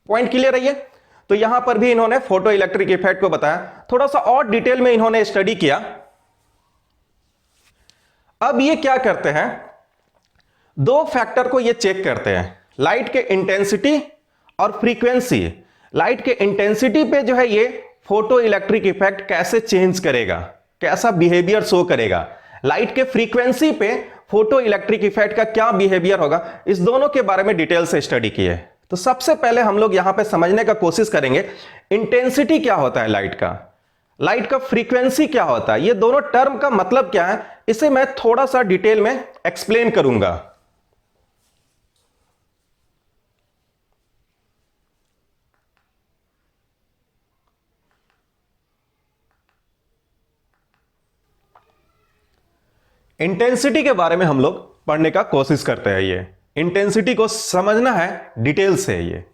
पॉइंट क्लियर है ये? तो यहां पर भी इन्होंने फोटो इलेक्ट्रिक इफेक्ट को बताया, थोड़ा सा और डिटेल में इन्होंने स्टडी किया। अब ये क्या करते हैं, दो फैक्टर को ये चेक करते हैं, लाइट के इंटेंसिटी और फ्रीक्वेंसी। लाइट के इंटेंसिटी पे जो है ये फोटो इलेक्ट्रिक इफेक्ट कैसे चेंज करेगा, कैसा बिहेवियर शो करेगा, लाइट के फ्रीक्वेंसी पे फोटो इलेक्ट्रिक इफेक्ट का क्या बिहेवियर होगा, इस दोनों के बारे में डिटेल से स्टडी किए। तो सबसे पहले हम लोग यहां पे समझने का कोशिश करेंगे इंटेंसिटी क्या होता है लाइट का फ्रीक्वेंसी क्या होता है, ये दोनों टर्म का मतलब क्या है, इसे मैं थोड़ा सा डिटेल में एक्सप्लेन करूंगा। इंटेंसिटी के बारे में हम लोग पढ़ने का कोशिश करते हैं। ये इंटेंसिटी को समझना है डिटेल से। ये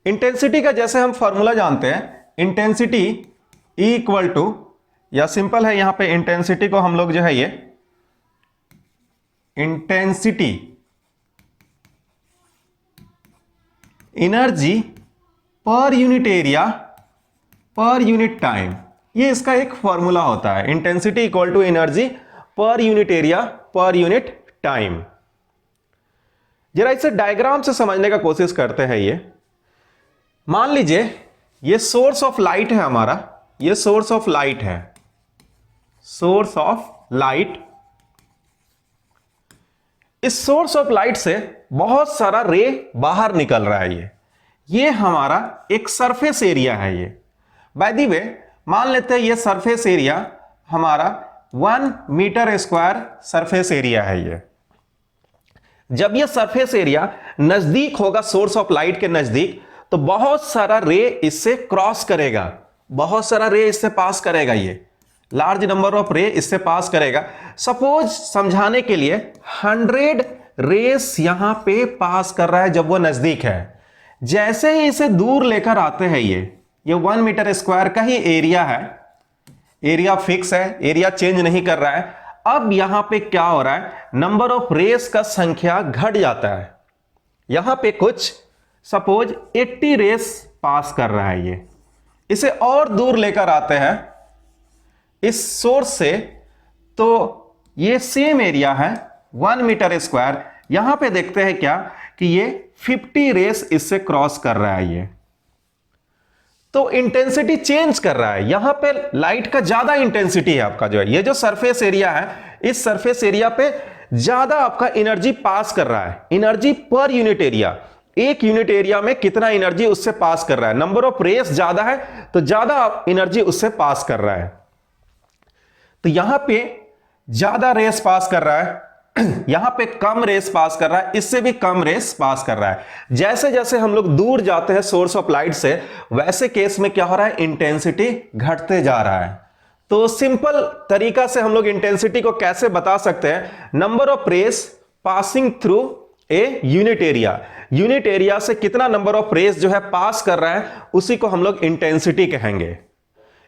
इंटेंसिटी का जैसे हम फॉर्मूला जानते हैं, इंटेंसिटी इक्वल टू, या सिंपल है यहां पे इंटेंसिटी को हम लोग जो है ये intensity energy per unit area per unit time, ये इसका एक फॉर्मूला होता है। Intensity equal to energy per unit area per unit time. जरा इसे डायग्राम से समझने का कोशिश करते हैं। ये मान लीजिए ये सोर्स ऑफ लाइट है हमारा, ये सोर्स ऑफ लाइट है, सोर्स ऑफ लाइट। इस सोर्स ऑफ लाइट से बहुत सारा रे बाहर निकल रहा है। ये हमारा एक सरफेस एरिया है। ये बाय द वे मान लेते हैं ये सरफेस एरिया हमारा 1 मीटर स्क्वायर सरफेस एरिया है। ये जब ये सरफेस एरिया नजदीक होगा सोर्स ऑफ लाइट के नजदीक, तो बहुत सारा रे इससे क्रॉस करेगा, बहुत सारा रे इससे पास करेगा, ये लार्ज नंबर ऑफ रे इससे पास करेगा। सपोज समझाने के लिए 100 रेस यहां पे पास कर रहा है जब वो नजदीक है। जैसे ही इसे दूर लेकर आते हैं, ये 1 मीटर स्क्वायर का ही एरिया है, एरिया फिक्स है, एरिया चेंज नहीं कर रहा है। अब यहां पे क्या हो रहा है, नंबर ऑफ रेस का संख्या घट जाता है। यहां पे कुछ सपोज 80 रेस पास कर रहा है। ये इसे और दूर लेकर आते हैं इस सोर्स से, तो ये सेम एरिया है 1 मीटर स्क्वायर। यहां पे देखते हैं क्या कि ये 50 रेस इससे क्रॉस कर रहा है। ये तो इंटेंसिटी चेंज कर रहा है। यहां पे लाइट का ज्यादा इंटेंसिटी है आपका, जो है ये जो सरफेस एरिया है, इस सरफेस एरिया पे ज्यादा आपका एनर्जी पास कर रहा है। एनर्जी पर यूनिट एरिया, एक यूनिट एरिया में कितना एनर्जी उससे पास कर रहा है, नंबर ऑफ रेस ज्यादा है तो ज्यादा एनर्जी उससे पास कर रहा है। तो यहां पे ज्यादा रेस पास कर रहा है, यहां पे कम रेस पास कर रहा है, इससे भी कम रेस पास कर रहा है। जैसे जैसे हम लोग दूर जाते हैं सोर्स ऑफ लाइट से, वैसे केस में क्या हो रहा है, इंटेंसिटी घटते जा रहा है। तो सिंपल तरीका से हम लोग इंटेंसिटी को कैसे बता सकते हैं, number of rays passing through a unit area, unit area से कितना नंबर ऑफ रेस जो है पास कर रहा है, उसी को हम लोग इंटेंसिटी कहेंगे।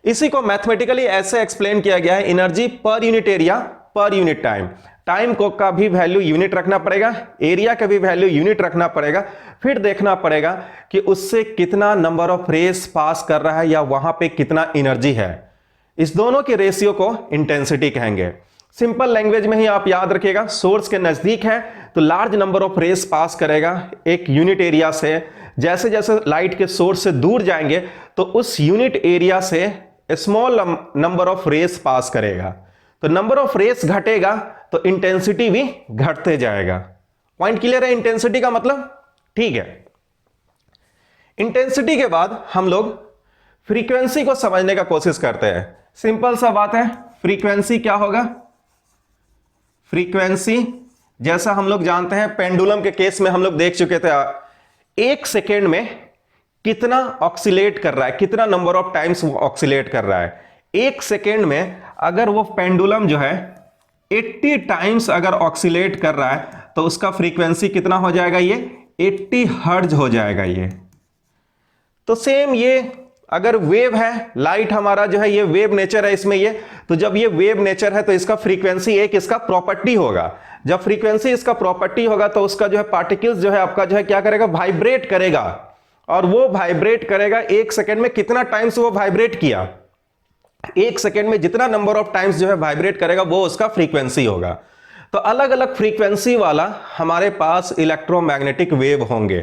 इसी को मैथमेटिकली ऐसे एक्सप्लेन किया गया है, energy per unit area per unit time. Time को का भी वैल्यू यूनिट रखना पड़ेगा, एरिया का भी वैल्यू यूनिट रखना पड़ेगा, फिर देखना पड़ेगा कि उससे कितना नंबर ऑफ रेस पास कर रहा है या वहां पे कितना एनर्जी है। इस दोनों के रेशियो को इंटेंसिटी कहेंगे। सिंपल लैंग्वेज में ही आप याद रखिएगा, सोर्स के नजदीक है तो लार्ज नंबर ऑफ रेस पास करेगा एक यूनिट एरिया से। जैसे जैसे लाइट के सोर्स से दूर जाएंगे तो उस यूनिट एरिया से स्मॉल नंबर ऑफ रेस पास करेगा। तो नंबर ऑफ रेस घटेगा तो इंटेंसिटी भी घटते जाएगा। पॉइंट क्लियर है इंटेंसिटी का मतलब? ठीक है। इंटेंसिटी के बाद हम लोग फ्रीक्वेंसी को समझने का कोशिश करते हैं। सिंपल सा बात है, फ्रीक्वेंसी क्या होगा? फ्रीक्वेंसी जैसा हम लोग जानते हैं, पेंडुलम के केस में हम लोग देख चुके थे, 1 सेकेंड में कितना ऑक्सीलेट कर रहा है, कितना नंबर ऑफ टाइम्स वो ऑक्सीलेट कर रहा है। 1 सेकेंड में अगर वो पेंडुलम जो है 80 टाइम्स अगर ऑक्सीलेट कर रहा है तो उसका फ्रीक्वेंसी कितना हो जाएगा? ये 80 हर्ट्ज हो जाएगा ये। तो सेम ये अगर वेव है, लाइट हमारा जो है ये वेव नेचर है इसमें ये, तो जब ये वेव नेचर है तो इसका फ्रीक्वेंसी एक इसका प्रॉपर्टी होगा। जब फ्रीक्वेंसी इसका प्रॉपर्टी होगा तो उसका जो है पार्टिकल्स जो है आपका जो है क्या करेगा, वाइब्रेट करेगा। और वो वाइब्रेट करेगा 1 सेकंड में कितना टाइम्स वो वाइब्रेट किया, 1 सेकंड में जितना नंबर ऑफ टाइम्स जो है वाइब्रेट करेगा वो उसका फ्रीक्वेंसी होगा। तो अलग अलग फ्रीक्वेंसी वाला हमारे पास इलेक्ट्रोमैग्नेटिक वेव होंगे।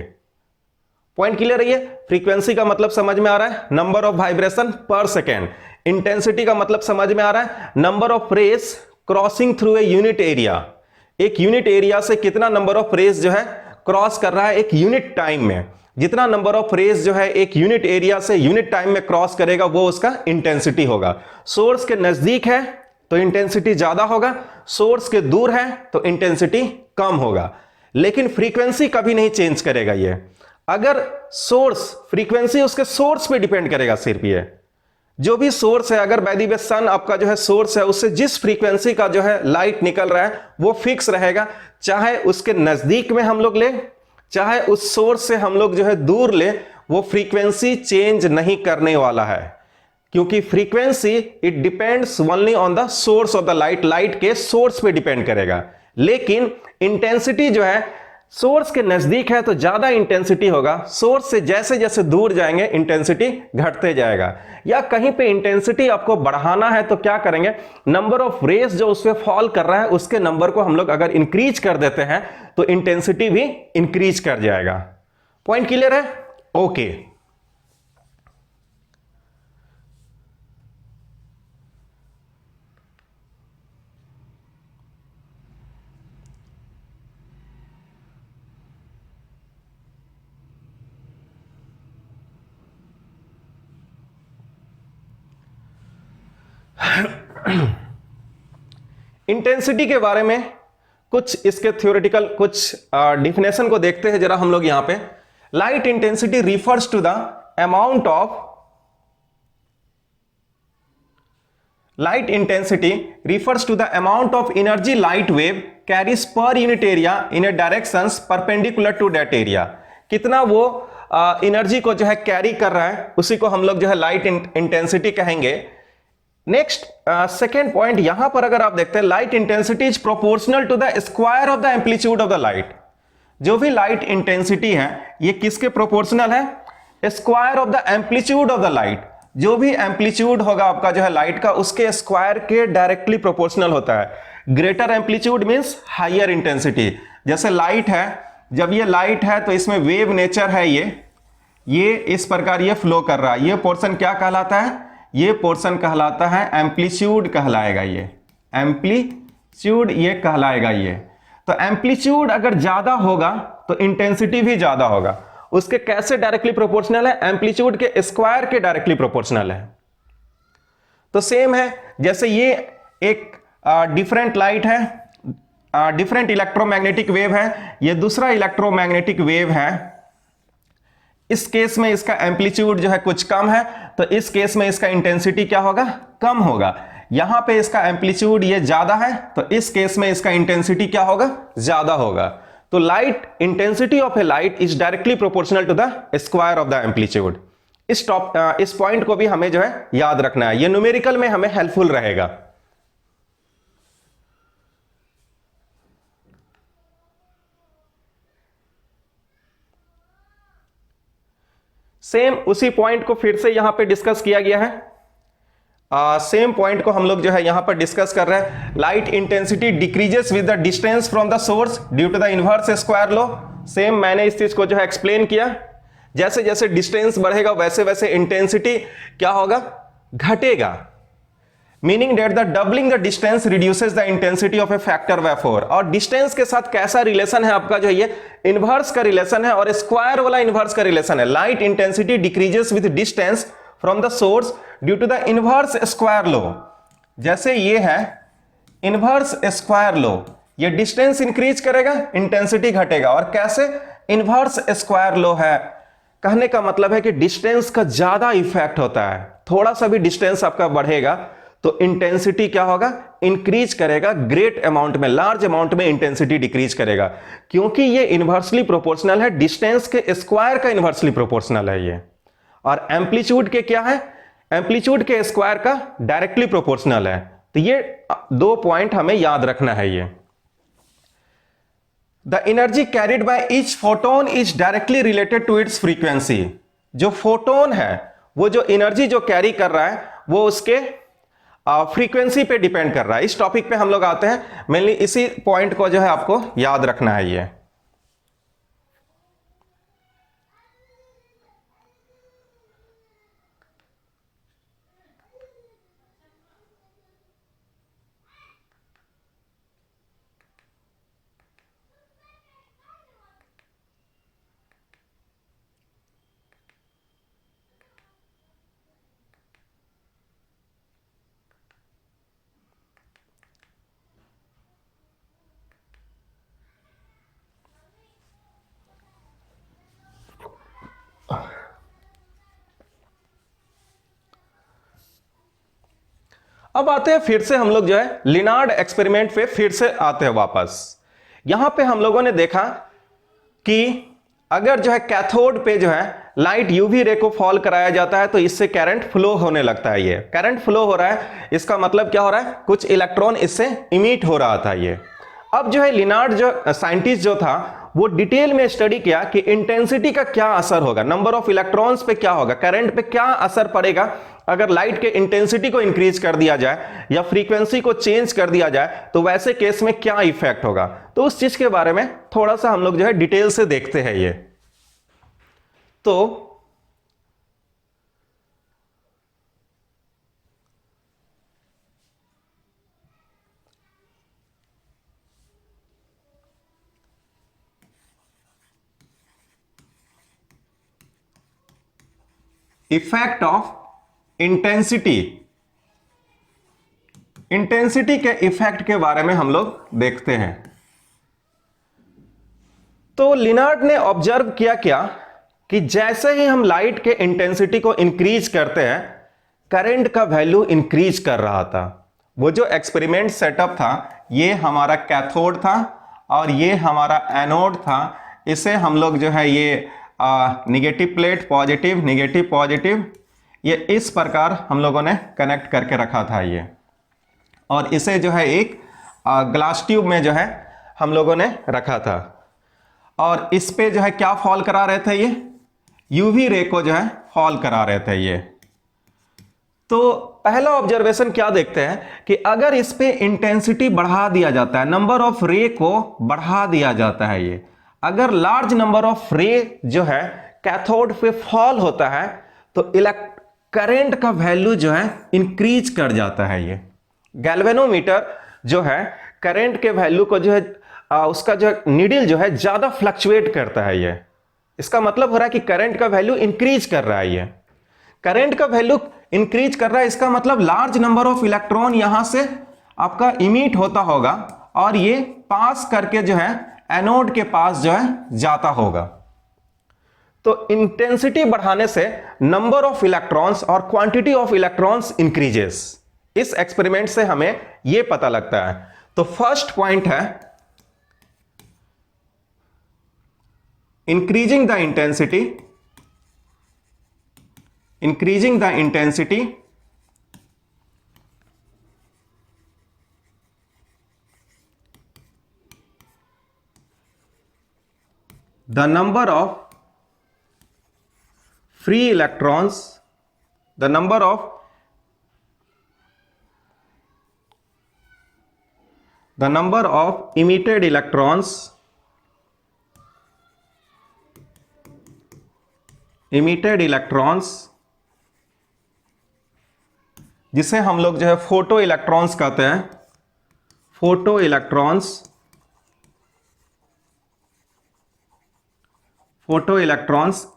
पॉइंट क्लियर है? ये फ्रीक्वेंसी का मतलब समझ में आ रहा है, number of vibration per second. Intensity का मतलब समझ में आ रहा है, number of rays crossing through a unit area. एक यूनिट एरिया से कितना नंबर ऑफ रेस जो है क्रॉस कर रहा है एक यूनिट टाइम में। जितना नंबर ऑफ रेस जो है एक यूनिट एरिया से यूनिट टाइम में क्रॉस करेगा वो उसका इंटेंसिटी होगा। सोर्स के नजदीक है तो इंटेंसिटी ज्यादा होगा, सोर्स के दूर है तो इंटेंसिटी कम होगा। लेकिन फ्रीक्वेंसी कभी नहीं चेंज करेगा ये। अगर सोर्स, फ्रीक्वेंसी उसके सोर्स पे डिपेंड करेगा सिर्फ ये। जो भी सोर्स है, अगर बाय द वे सन आपका जो है सोर्स है, उससे जिस फ्रीक्वेंसी का जो है लाइट निकल रहा है वो फिक्स रहेगा। चाहे उसके नजदीक में हम लोग ले, चाहे उस सोर्स से हम लोग जो है दूर ले, वो फ्रीक्वेंसी चेंज नहीं करने वाला है। क्योंकि frequency it depends only on the source of the light, light के सोर्स पे डिपेंड करेगा। लेकिन इंटेंसिटी जो है सोर्स के नजदीक है तो ज्यादा इंटेंसिटी होगा, सोर्स से जैसे जैसे दूर जाएंगे इंटेंसिटी घटते जाएगा। या कहीं पे इंटेंसिटी आपको बढ़ाना है तो क्या करेंगे, नंबर ऑफ रेस जो उस पे फॉल कर रहा है उसके नंबर को हम लोग अगर इंक्रीज कर देते हैं तो इंटेंसिटी भी इंक्रीज कर जाएगा। पॉइंट क्लियर है? ओके। इंटेंसिटी के बारे में कुछ इसके थ्योरेटिकल कुछ डिफिनेशन को देखते हैं जरा हम लोग यहां पे। Light intensity refers to the amount of, light intensity refers to the amount of energy light wave carries per unit area in a directions perpendicular to that area. कितना वो एनर्जी को जो है कैरी कर रहा है उसी को हम लोग जो है लाइट इंटेंसिटी कहेंगे। नेक्स्ट सेकेंड पॉइंट, यहां पर अगर आप देखते हैं light intensity is proportional to the square of the amplitude of the light. जो भी लाइट इंटेंसिटी है ये किसके प्रोपोर्शनल है, square of the amplitude of the light. जो भी एम्पलीट्यूड होगा आपका जो है लाइट का उसके स्क्वायर के डायरेक्टली प्रोपोर्शनल होता है। Greater amplitude means higher intensity. जैसे लाइट है, जब ये लाइट है तो इसमें वेव नेचर है, ये इस प्रकार ये फ्लो कर रहा है, ये पोर्शन क्या कहलाता है, ये पोर्शन कहलाता है एम्पलीट्यूड कहलाएगा। ये एम्पलीट्यूड ये कहलाएगा ये। तो एम्पलीट्यूड अगर ज्यादा होगा तो इंटेंसिटी भी ज्यादा होगा। उसके कैसे डायरेक्टली प्रोपोर्शनल है, एम्पलीट्यूड के स्क्वायर के डायरेक्टली प्रोपोर्शनल है। तो सेम है, जैसे ये एक डिफरेंट लाइट है, डिफरेंट इलेक्ट्रोमैग्नेटिक वेव है, ये दूसरा इलेक्ट्रोमैग्नेटिक वेव है। इस केस में इसका एम्पलीट्यूड जो है कुछ कम है तो इस केस में इसका इंटेंसिटी क्या होगा, कम होगा। यहां पे इसका एम्पलीट्यूड ये ज्यादा है तो इस केस में इसका इंटेंसिटी क्या होगा, ज्यादा होगा। तो light intensity of a light is directly proportional to the square of the amplitude. इस पॉइंट को भी हमें जो है याद रखना है, ये न्यूमेरिकल में हमें हेल्पफुल रहेगा। सेम उसी पॉइंट को फिर से यहां पे डिस्कस किया गया है। सेम पॉइंट को हम लोग जो है यहां पर डिस्कस कर रहे हैं। Light intensity decreases with the distance from the source due to the inverse square law. Same मैंने इस चीज को जो है एक्सप्लेन किया। जैसे जैसे डिस्टेंस बढ़ेगा वैसे वैसे इंटेंसिटी क्या होगा, घटेगा। Meaning that the doubling the distance reduces the intensity of a factor by 4। और डिस्टेंस के साथ कैसा रिलेशन है आपका, जो ये इनवर्स का रिलेशन है और स्क्वायर वाला इनवर्स का रिलेशन है। Light intensity decreases with distance from the source due to the inverse square law. जैसे ये है इनवर्स स्क्वायर लॉ, ये डिस्टेंस इंक्रीज करेगा इंटेंसिटी घटेगा। और कैसे, इनवर्स स्क्वायर लॉ है, कहने का मतलब है कि डिस्टेंस का ज्यादा इफेक्ट होता है। थोड़ा सा भी डिस्टेंस आपका बढ़ेगा तो इंटेंसिटी क्या होगा, इंक्रीज करेगा, ग्रेट अमाउंट में, लार्ज अमाउंट में इंटेंसिटी डिक्रीज करेगा, क्योंकि ये इनवर्सली प्रोपोर्शनल है, डिस्टेंस के स्क्वायर का इनवर्सली प्रोपोर्शनल है ये। और एम्पलीट्यूड के क्या है, एम्पलीट्यूड के स्क्वायर का डायरेक्टली प्रोपोर्शनल है। तो ये 2 पॉइंट हमें याद रखना है। ये the energy carried by each photon is directly related to its frequency. जो फोटोन है वो जो एनर्जी जो कैरी कर रहा है वो उसके फ्रीक्वेंसी पे डिपेंड कर रहा है। इस टॉपिक पे हम लोग आते हैं, मेनली इसी पॉइंट को जो है आपको याद रखना है। ये अब आते हैं फिर से हम लोग जो है लिनार्ड एक्सपेरिमेंट पे फिर से आते हैं वापस। यहां पे हम लोगों ने देखा कि अगर जो है कैथोड पे जो है लाइट यूवी रे को फॉल कराया जाता है तो इससे करंट फ्लो होने लगता है। ये करंट फ्लो हो रहा है, इसका मतलब क्या हो रहा है, कुछ इलेक्ट्रॉन इससे इमिट हो रहा था। ये अब जो है लिनार्ड जो साइंटिस्ट जो था वो डिटेल में स्टडी किया कि इंटेंसिटी का क्या असर होगा, नंबर ऑफ इलेक्ट्रॉन्स पे क्या होगा, करंट पे क्या असर पड़ेगा अगर लाइट के इंटेंसिटी को इंक्रीज कर दिया जाए या फ्रीक्वेंसी को चेंज कर दिया जाए, तो वैसे केस में क्या इफेक्ट होगा। तो उस चीज के बारे में थोड़ा सा हम लोग जो है डिटेल से देखते हैं। ये तो इफेक्ट ऑफ इंटेंसिटी, इंटेंसिटी के इफेक्ट के बारे में हम लोग देखते हैं। तो लिनार्ड ने ऑब्जर्व किया क्या कि जैसे ही हम लाइट के इंटेंसिटी को इंक्रीज करते हैं, करंट का वैल्यू इंक्रीज कर रहा था। वो जो एक्सपेरिमेंट सेटअप था, ये हमारा कैथोड था और ये हमारा एनोड था। इसे हम लोग जो है ये negative plate, positive negative positive, ये इस प्रकार हम लोगों ने कनेक्ट करके रखा था ये। और इसे जो है एक ग्लास ट्यूब में जो है हम लोगों ने रखा था और इस पे जो है क्या फॉल करा रहे थे, ये यूवी रे को जो है फॉल करा रहे थे ये। तो पहला ऑब्जर्वेशन क्या देखते हैं कि अगर इस पे इंटेंसिटी बढ़ा दिया जाता है, नंबर ऑफ रे को बढ़ा दिया जाता है, ये अगर लार्ज नंबर ऑफ रे जो है कैथोड पे फॉल होता है तो करंट का वैल्यू जो है इंक्रीज कर जाता है। ये गैल्वेनोमीटर जो है करंट के वैल्यू को जो है उसका जो नीडल जो है ज्यादा फ्लक्चुएट करता है। ये इसका मतलब हो रहा है कि करंट का वैल्यू इंक्रीज कर रहा है। ये करंट का वैल्यू इंक्रीज कर रहा है, इसका मतलब लार्ज नंबर ऑफ इलेक्ट्रॉन यहां से आपका इमिट होता होगा और ये पास करके जो है एनोड के पास जो है जाता होगा। तो इंटेंसिटी बढ़ाने से नंबर ऑफ इलेक्ट्रॉन्स और क्वांटिटी ऑफ इलेक्ट्रॉन्स इंक्रीजेस। इस एक्सपेरिमेंट से हमें यह पता लगता है। तो फर्स्ट पॉइंट है increasing the intensity, increasing the intensity the number of free electrons, the number of emitted electrons, जिसे हम लोग जो है फोटो इलेक्ट्रॉन्स कहते हैं, photo electrons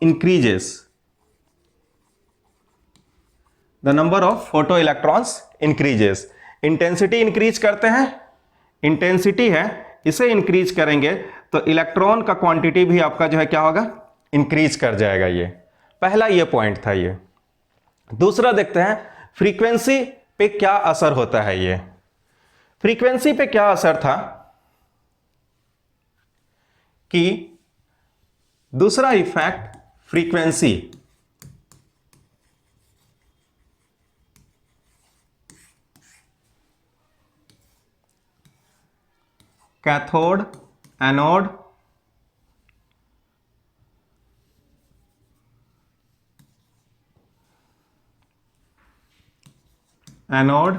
increases, the number of photo electrons increases. Intensity increase करते हैं, इंटेंसिटी है इसे इंक्रीज करेंगे तो इलेक्ट्रॉन का क्वांटिटी भी आपका जो है क्या होगा, इंक्रीज कर जाएगा। ये पहला ये पॉइंट था। ये दूसरा देखते हैं फ्रीक्वेंसी पे क्या असर होता है? ये फ्रीक्वेंसी पे क्या असर था कि दूसरा effect frequency, cathode anode anode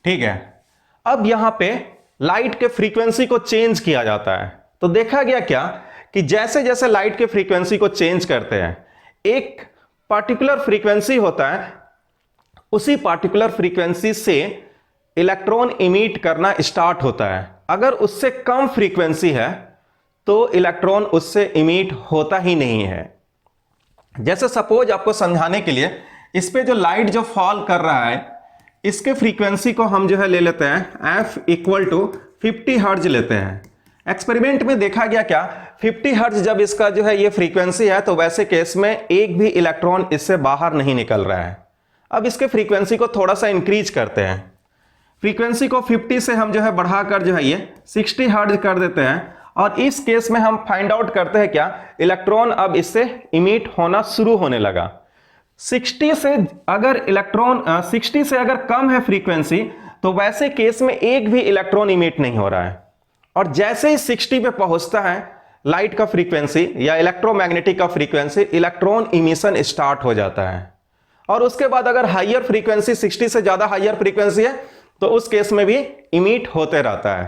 ठीक है। अब यहां पे लाइट के फ्रीक्वेंसी को चेंज किया जाता है। तो देखा गया क्या कि जैसे जैसे लाइट के फ्रीक्वेंसी को चेंज करते हैं, एक पार्टिकुलर फ्रीक्वेंसी होता है, उसी पार्टिकुलर फ्रीक्वेंसी से इलेक्ट्रॉन इमिट करना स्टार्ट होता है। अगर उससे कम फ्रीक्वेंसी है तो इलेक्ट्रॉन उससे इमिट होता ही नहीं है। जैसे सपोज आपको समझाने के लिए, इस पे जो लाइट जो फॉल कर रहा है, इसके फ्रीक्वेंसी को हम जो है ले लेते हैं f इक्वल टू 50 हर्ज लेते हैं। एक्सपेरिमेंट में देखा गया क्या, 50 हर्ज जब इसका जो है ये फ्रीक्वेंसी है, तो वैसे केस में एक भी इलेक्ट्रॉन इससे बाहर नहीं निकल रहा है। अब इसके फ्रीक्वेंसी को थोड़ा सा इंक्रीज करते हैं। फ्रीक्वेंसी को 50 से हम जो है बढ़ाकर जो है ये 60 हर्ज कर देते हैं, और इस केस में हम फाइंड आउट करते हैं क्या, इलेक्ट्रॉन अब इससे इमिट होना शुरू होने लगा। 60 से अगर इलेक्ट्रॉन 60 से अगर कम है फ्रीक्वेंसी, तो वैसे केस में एक भी इलेक्ट्रॉन इमिट नहीं हो रहा है। और जैसे ही 60 पे पहुंचता है लाइट का फ्रीक्वेंसी या इलेक्ट्रोमैग्नेटिक का फ्रीक्वेंसी, इलेक्ट्रॉन इमिशन स्टार्ट हो जाता है। और उसके बाद अगर हाइयर फ्रीक्वेंसी 60 से ज्यादा हाइयर फ्रीक्वेंसी है, तो उस केस में भी इमिट होते रहता है।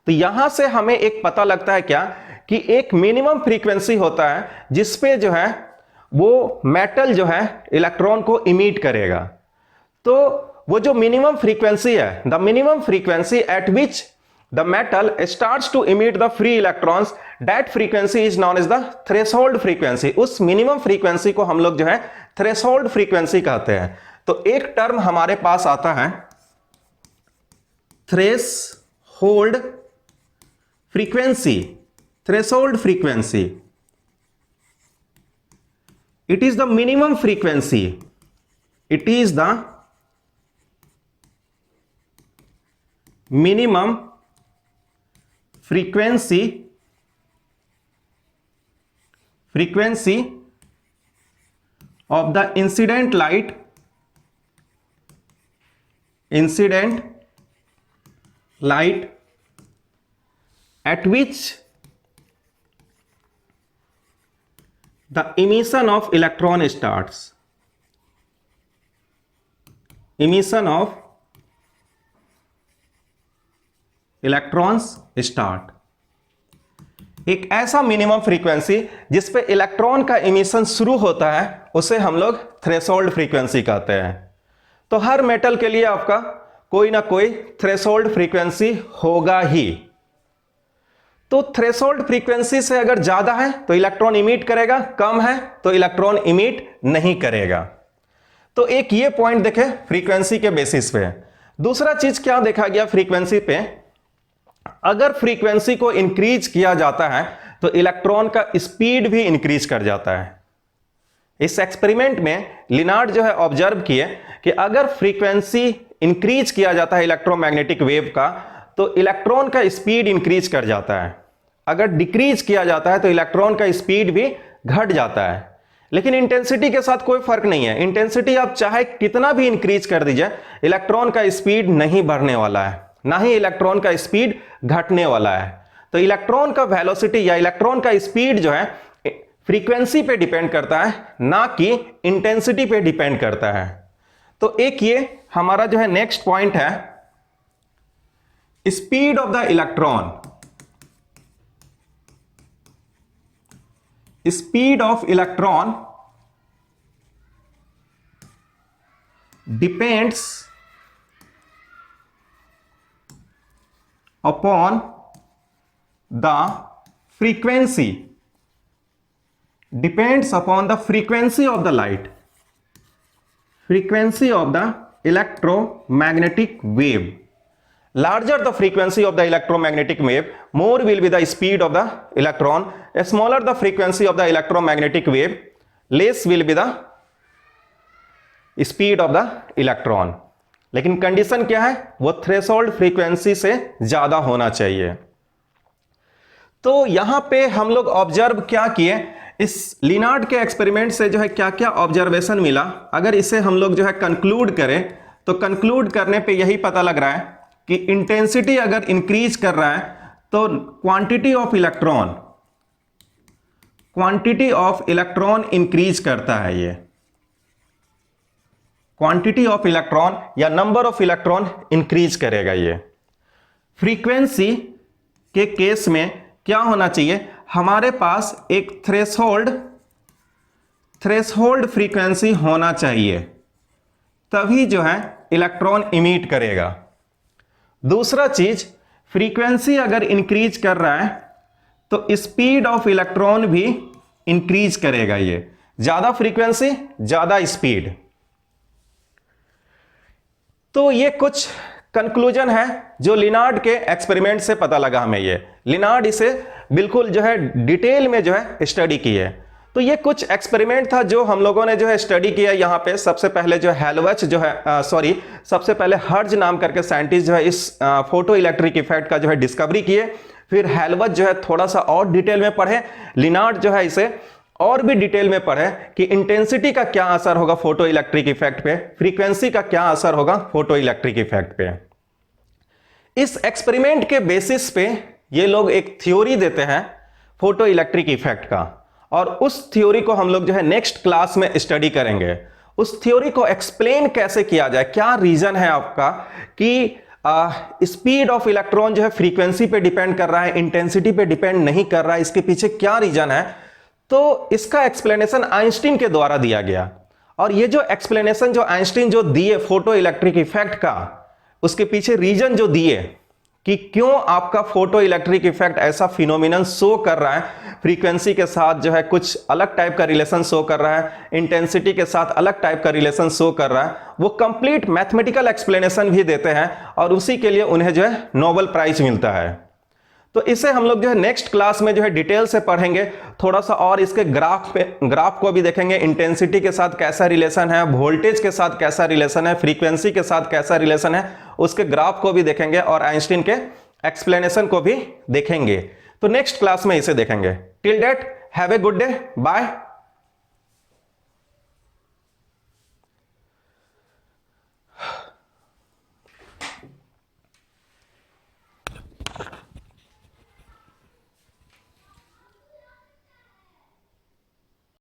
तो यहां से हमें एक पता लगता है क्या कि एक मिनिमम फ्रीक्वेंसी होता है जिसपे जो है वो मेटल जो है इलेक्ट्रॉन को इमिट करेगा। तो वो जो मिनिमम फ्रीक्वेंसी है, the minimum frequency at which the metal starts to emit the free electrons, that frequency is known as the threshold frequency. उस मिनिमम फ्रीक्वेंसी को हम लोग जो है थ्रेशोल्ड फ्रीक्वेंसी कहते हैं। तो एक टर्म हमारे पास आता है threshold frequency, threshold frequency. It is the minimum frequency. It is the minimum frequency of the incident light at which the emission of electron starts. Emission of electrons start. एक ऐसा मिनिमम फ्रीक्वेंसी जिस पे इलेक्ट्रॉन का इमिशन शुरू होता है, उसे हम लोग थ्रेशोल्ड फ्रीक्वेंसी कहते हैं। तो हर मेटल के लिए आपका कोई ना कोई थ्रेशोल्ड फ्रीक्वेंसी होगा ही। तो थ्रेशोल्ड फ्रीक्वेंसी से अगर ज्यादा है तो इलेक्ट्रॉन इमिट करेगा, कम है तो इलेक्ट्रॉन इमिट नहीं करेगा। तो एक ये पॉइंट देखे फ्रीक्वेंसी के बेसिस पे। दूसरा चीज क्या देखा गया फ्रीक्वेंसी पे, अगर फ्रीक्वेंसी को इंक्रीज किया जाता है तो इलेक्ट्रॉन का स्पीड भी इंक्रीज कर जाता है। इस एक्सपेरिमेंट में लिनार्ड जो है ऑब्जर्व किए कि अगर फ्रीक्वेंसी इंक्रीज किया जाता है इलेक्ट्रोमैग्नेटिक वेव का, तो इलेक्ट्रॉन का स्पीड इंक्रीज कर जाता है। अगर डिक्रीज किया जाता है तो इलेक्ट्रॉन का स्पीड भी घट जाता है। लेकिन इंटेंसिटी के साथ कोई फर्क नहीं है। इंटेंसिटी आप चाहे कितना भी इंक्रीज कर दीजिए, इलेक्ट्रॉन का स्पीड नहीं बढ़ने वाला है, ना ही इलेक्ट्रॉन का स्पीड घटने वाला है। तो इलेक्ट्रॉन का वेलोसिटी या इलेक्ट्रॉन का स्पीड जो है फ्रीक्वेंसी पे डिपेंड करता है, ना कि इंटेंसिटी पे डिपेंड करता है। तो एक ये हमारा जो है नेक्स्ट पॉइंट है, speed of the electron. Speed of electron depends upon the frequency, depends upon the frequency of the light, frequency of the electromagnetic wave। larger the frequency of the electromagnetic wave, more will be the speed of the electron. Smaller the frequency of the electromagnetic wave, less will be the speed of the electron. लेकिन कंडीशन क्या है, वो थ्रेशोल्ड फ्रीक्वेंसी से ज्यादा होना चाहिए। तो यहां पे हम लोग ऑब्जर्व क्या किए, इस लिनार्ड के एक्सपेरिमेंट से जो है क्या क्या ऑब्जर्वेशन मिला, अगर इसे हम लोग जो है कंक्लूड करें तो कंक्लूड करने पे यही पता लग रहा है कि इंटेंसिटी अगर इंक्रीज कर रहा है तो क्वांटिटी ऑफ इलेक्ट्रॉन इंक्रीज करता है। ये क्वांटिटी ऑफ इलेक्ट्रॉन या नंबर ऑफ इलेक्ट्रॉन इंक्रीज करेगा। ये फ्रीक्वेंसी के केस में क्या होना चाहिए, हमारे पास एक थ्रेशोल्ड फ्रीक्वेंसी होना चाहिए, तभी जो है इलेक्ट्रॉन इमिट करेगा। दूसरा चीज, फ्रीक्वेंसी अगर इंक्रीज कर रहा है तो स्पीड ऑफ इलेक्ट्रॉन भी इंक्रीज करेगा। ये ज्यादा फ्रीक्वेंसी ज्यादा स्पीड। तो ये कुछ कंक्लूजन है जो लिनार्ड के एक्सपेरिमेंट से पता लगा हमें। ये लिनार्ड इसे बिल्कुल जो है डिटेल में जो है स्टडी की है। तो ये कुछ एक्सपेरिमेंट था जो हम लोगों ने जो है स्टडी किया यहाँ पे। सबसे पहले जो हेलवच जो है सबसे पहले हर्ज नाम करके साइंटिस्ट जो है इस फोटो इलेक्ट्रिक इफेक्ट का जो है डिस्कवरी किए। फिर हेलवच जो है थोड़ा सा और डिटेल में पढ़े, लिनार्ड जो है इसे और भी डिटेल में पढ़े कि इंटेंसिटी का क्या असर होगा फोटो इलेक्ट्रिक इफेक्ट पे, फ्रीक्वेंसी का क्या असर होगा फोटो इलेक्ट्रिक इफेक्ट पे। इस एक्सपेरिमेंट के बेसिस पे ये लोग एक थ्योरी देते हैं फोटो इलेक्ट्रिक इफेक्ट का, और उस थ्योरी को हम लोग जो है नेक्स्ट क्लास में स्टडी करेंगे। उस थ्योरी को एक्सप्लेन कैसे किया जाए, क्या रीजन है आपका कि स्पीड ऑफ इलेक्ट्रॉन जो है फ्रीक्वेंसी पे डिपेंड कर रहा है, इंटेंसिटी पे डिपेंड नहीं कर रहा है, इसके पीछे क्या रीजन है। तो इसका एक्सप्लेनेशन आइंस्टीन के द्वारा दिया गया। और ये जो एक्सप्लेनेशन जो आइंस्टीन जो दिए फोटो इलेक्ट्रिक इफेक्ट का, उसके पीछे रीजन जो दिए कि क्यों आपका फोटो इलेक्ट्रिक इफेक्ट ऐसा फिनोमिनन शो कर रहा है, फ्रीक्वेंसी के साथ जो है कुछ अलग टाइप का रिलेशन शो कर रहा है, इंटेंसिटी के साथ अलग टाइप का रिलेशन शो कर रहा है, वो कंप्लीट मैथमेटिकल एक्सप्लेनेशन भी देते हैं और उसी के लिए उन्हें जो है नोबेल प्राइज मिलता है। तो इसे हम लोग जो है नेक्स्ट क्लास में जो है डिटेल से पढ़ेंगे, थोड़ा सा और इसके ग्राफ को भी देखेंगे, इंटेंसिटी के साथ कैसा रिलेशन है, वोल्टेज के साथ कैसा रिलेशन है, फ्रीक्वेंसी के साथ कैसा रिलेशन है, उसके ग्राफ को भी देखेंगे और आइंस्टीन के एक्सप्लेनेशन को भी देखेंगे। तो नेक्स्ट क्लास में इसे देखेंगे। Till date have a good day, bye.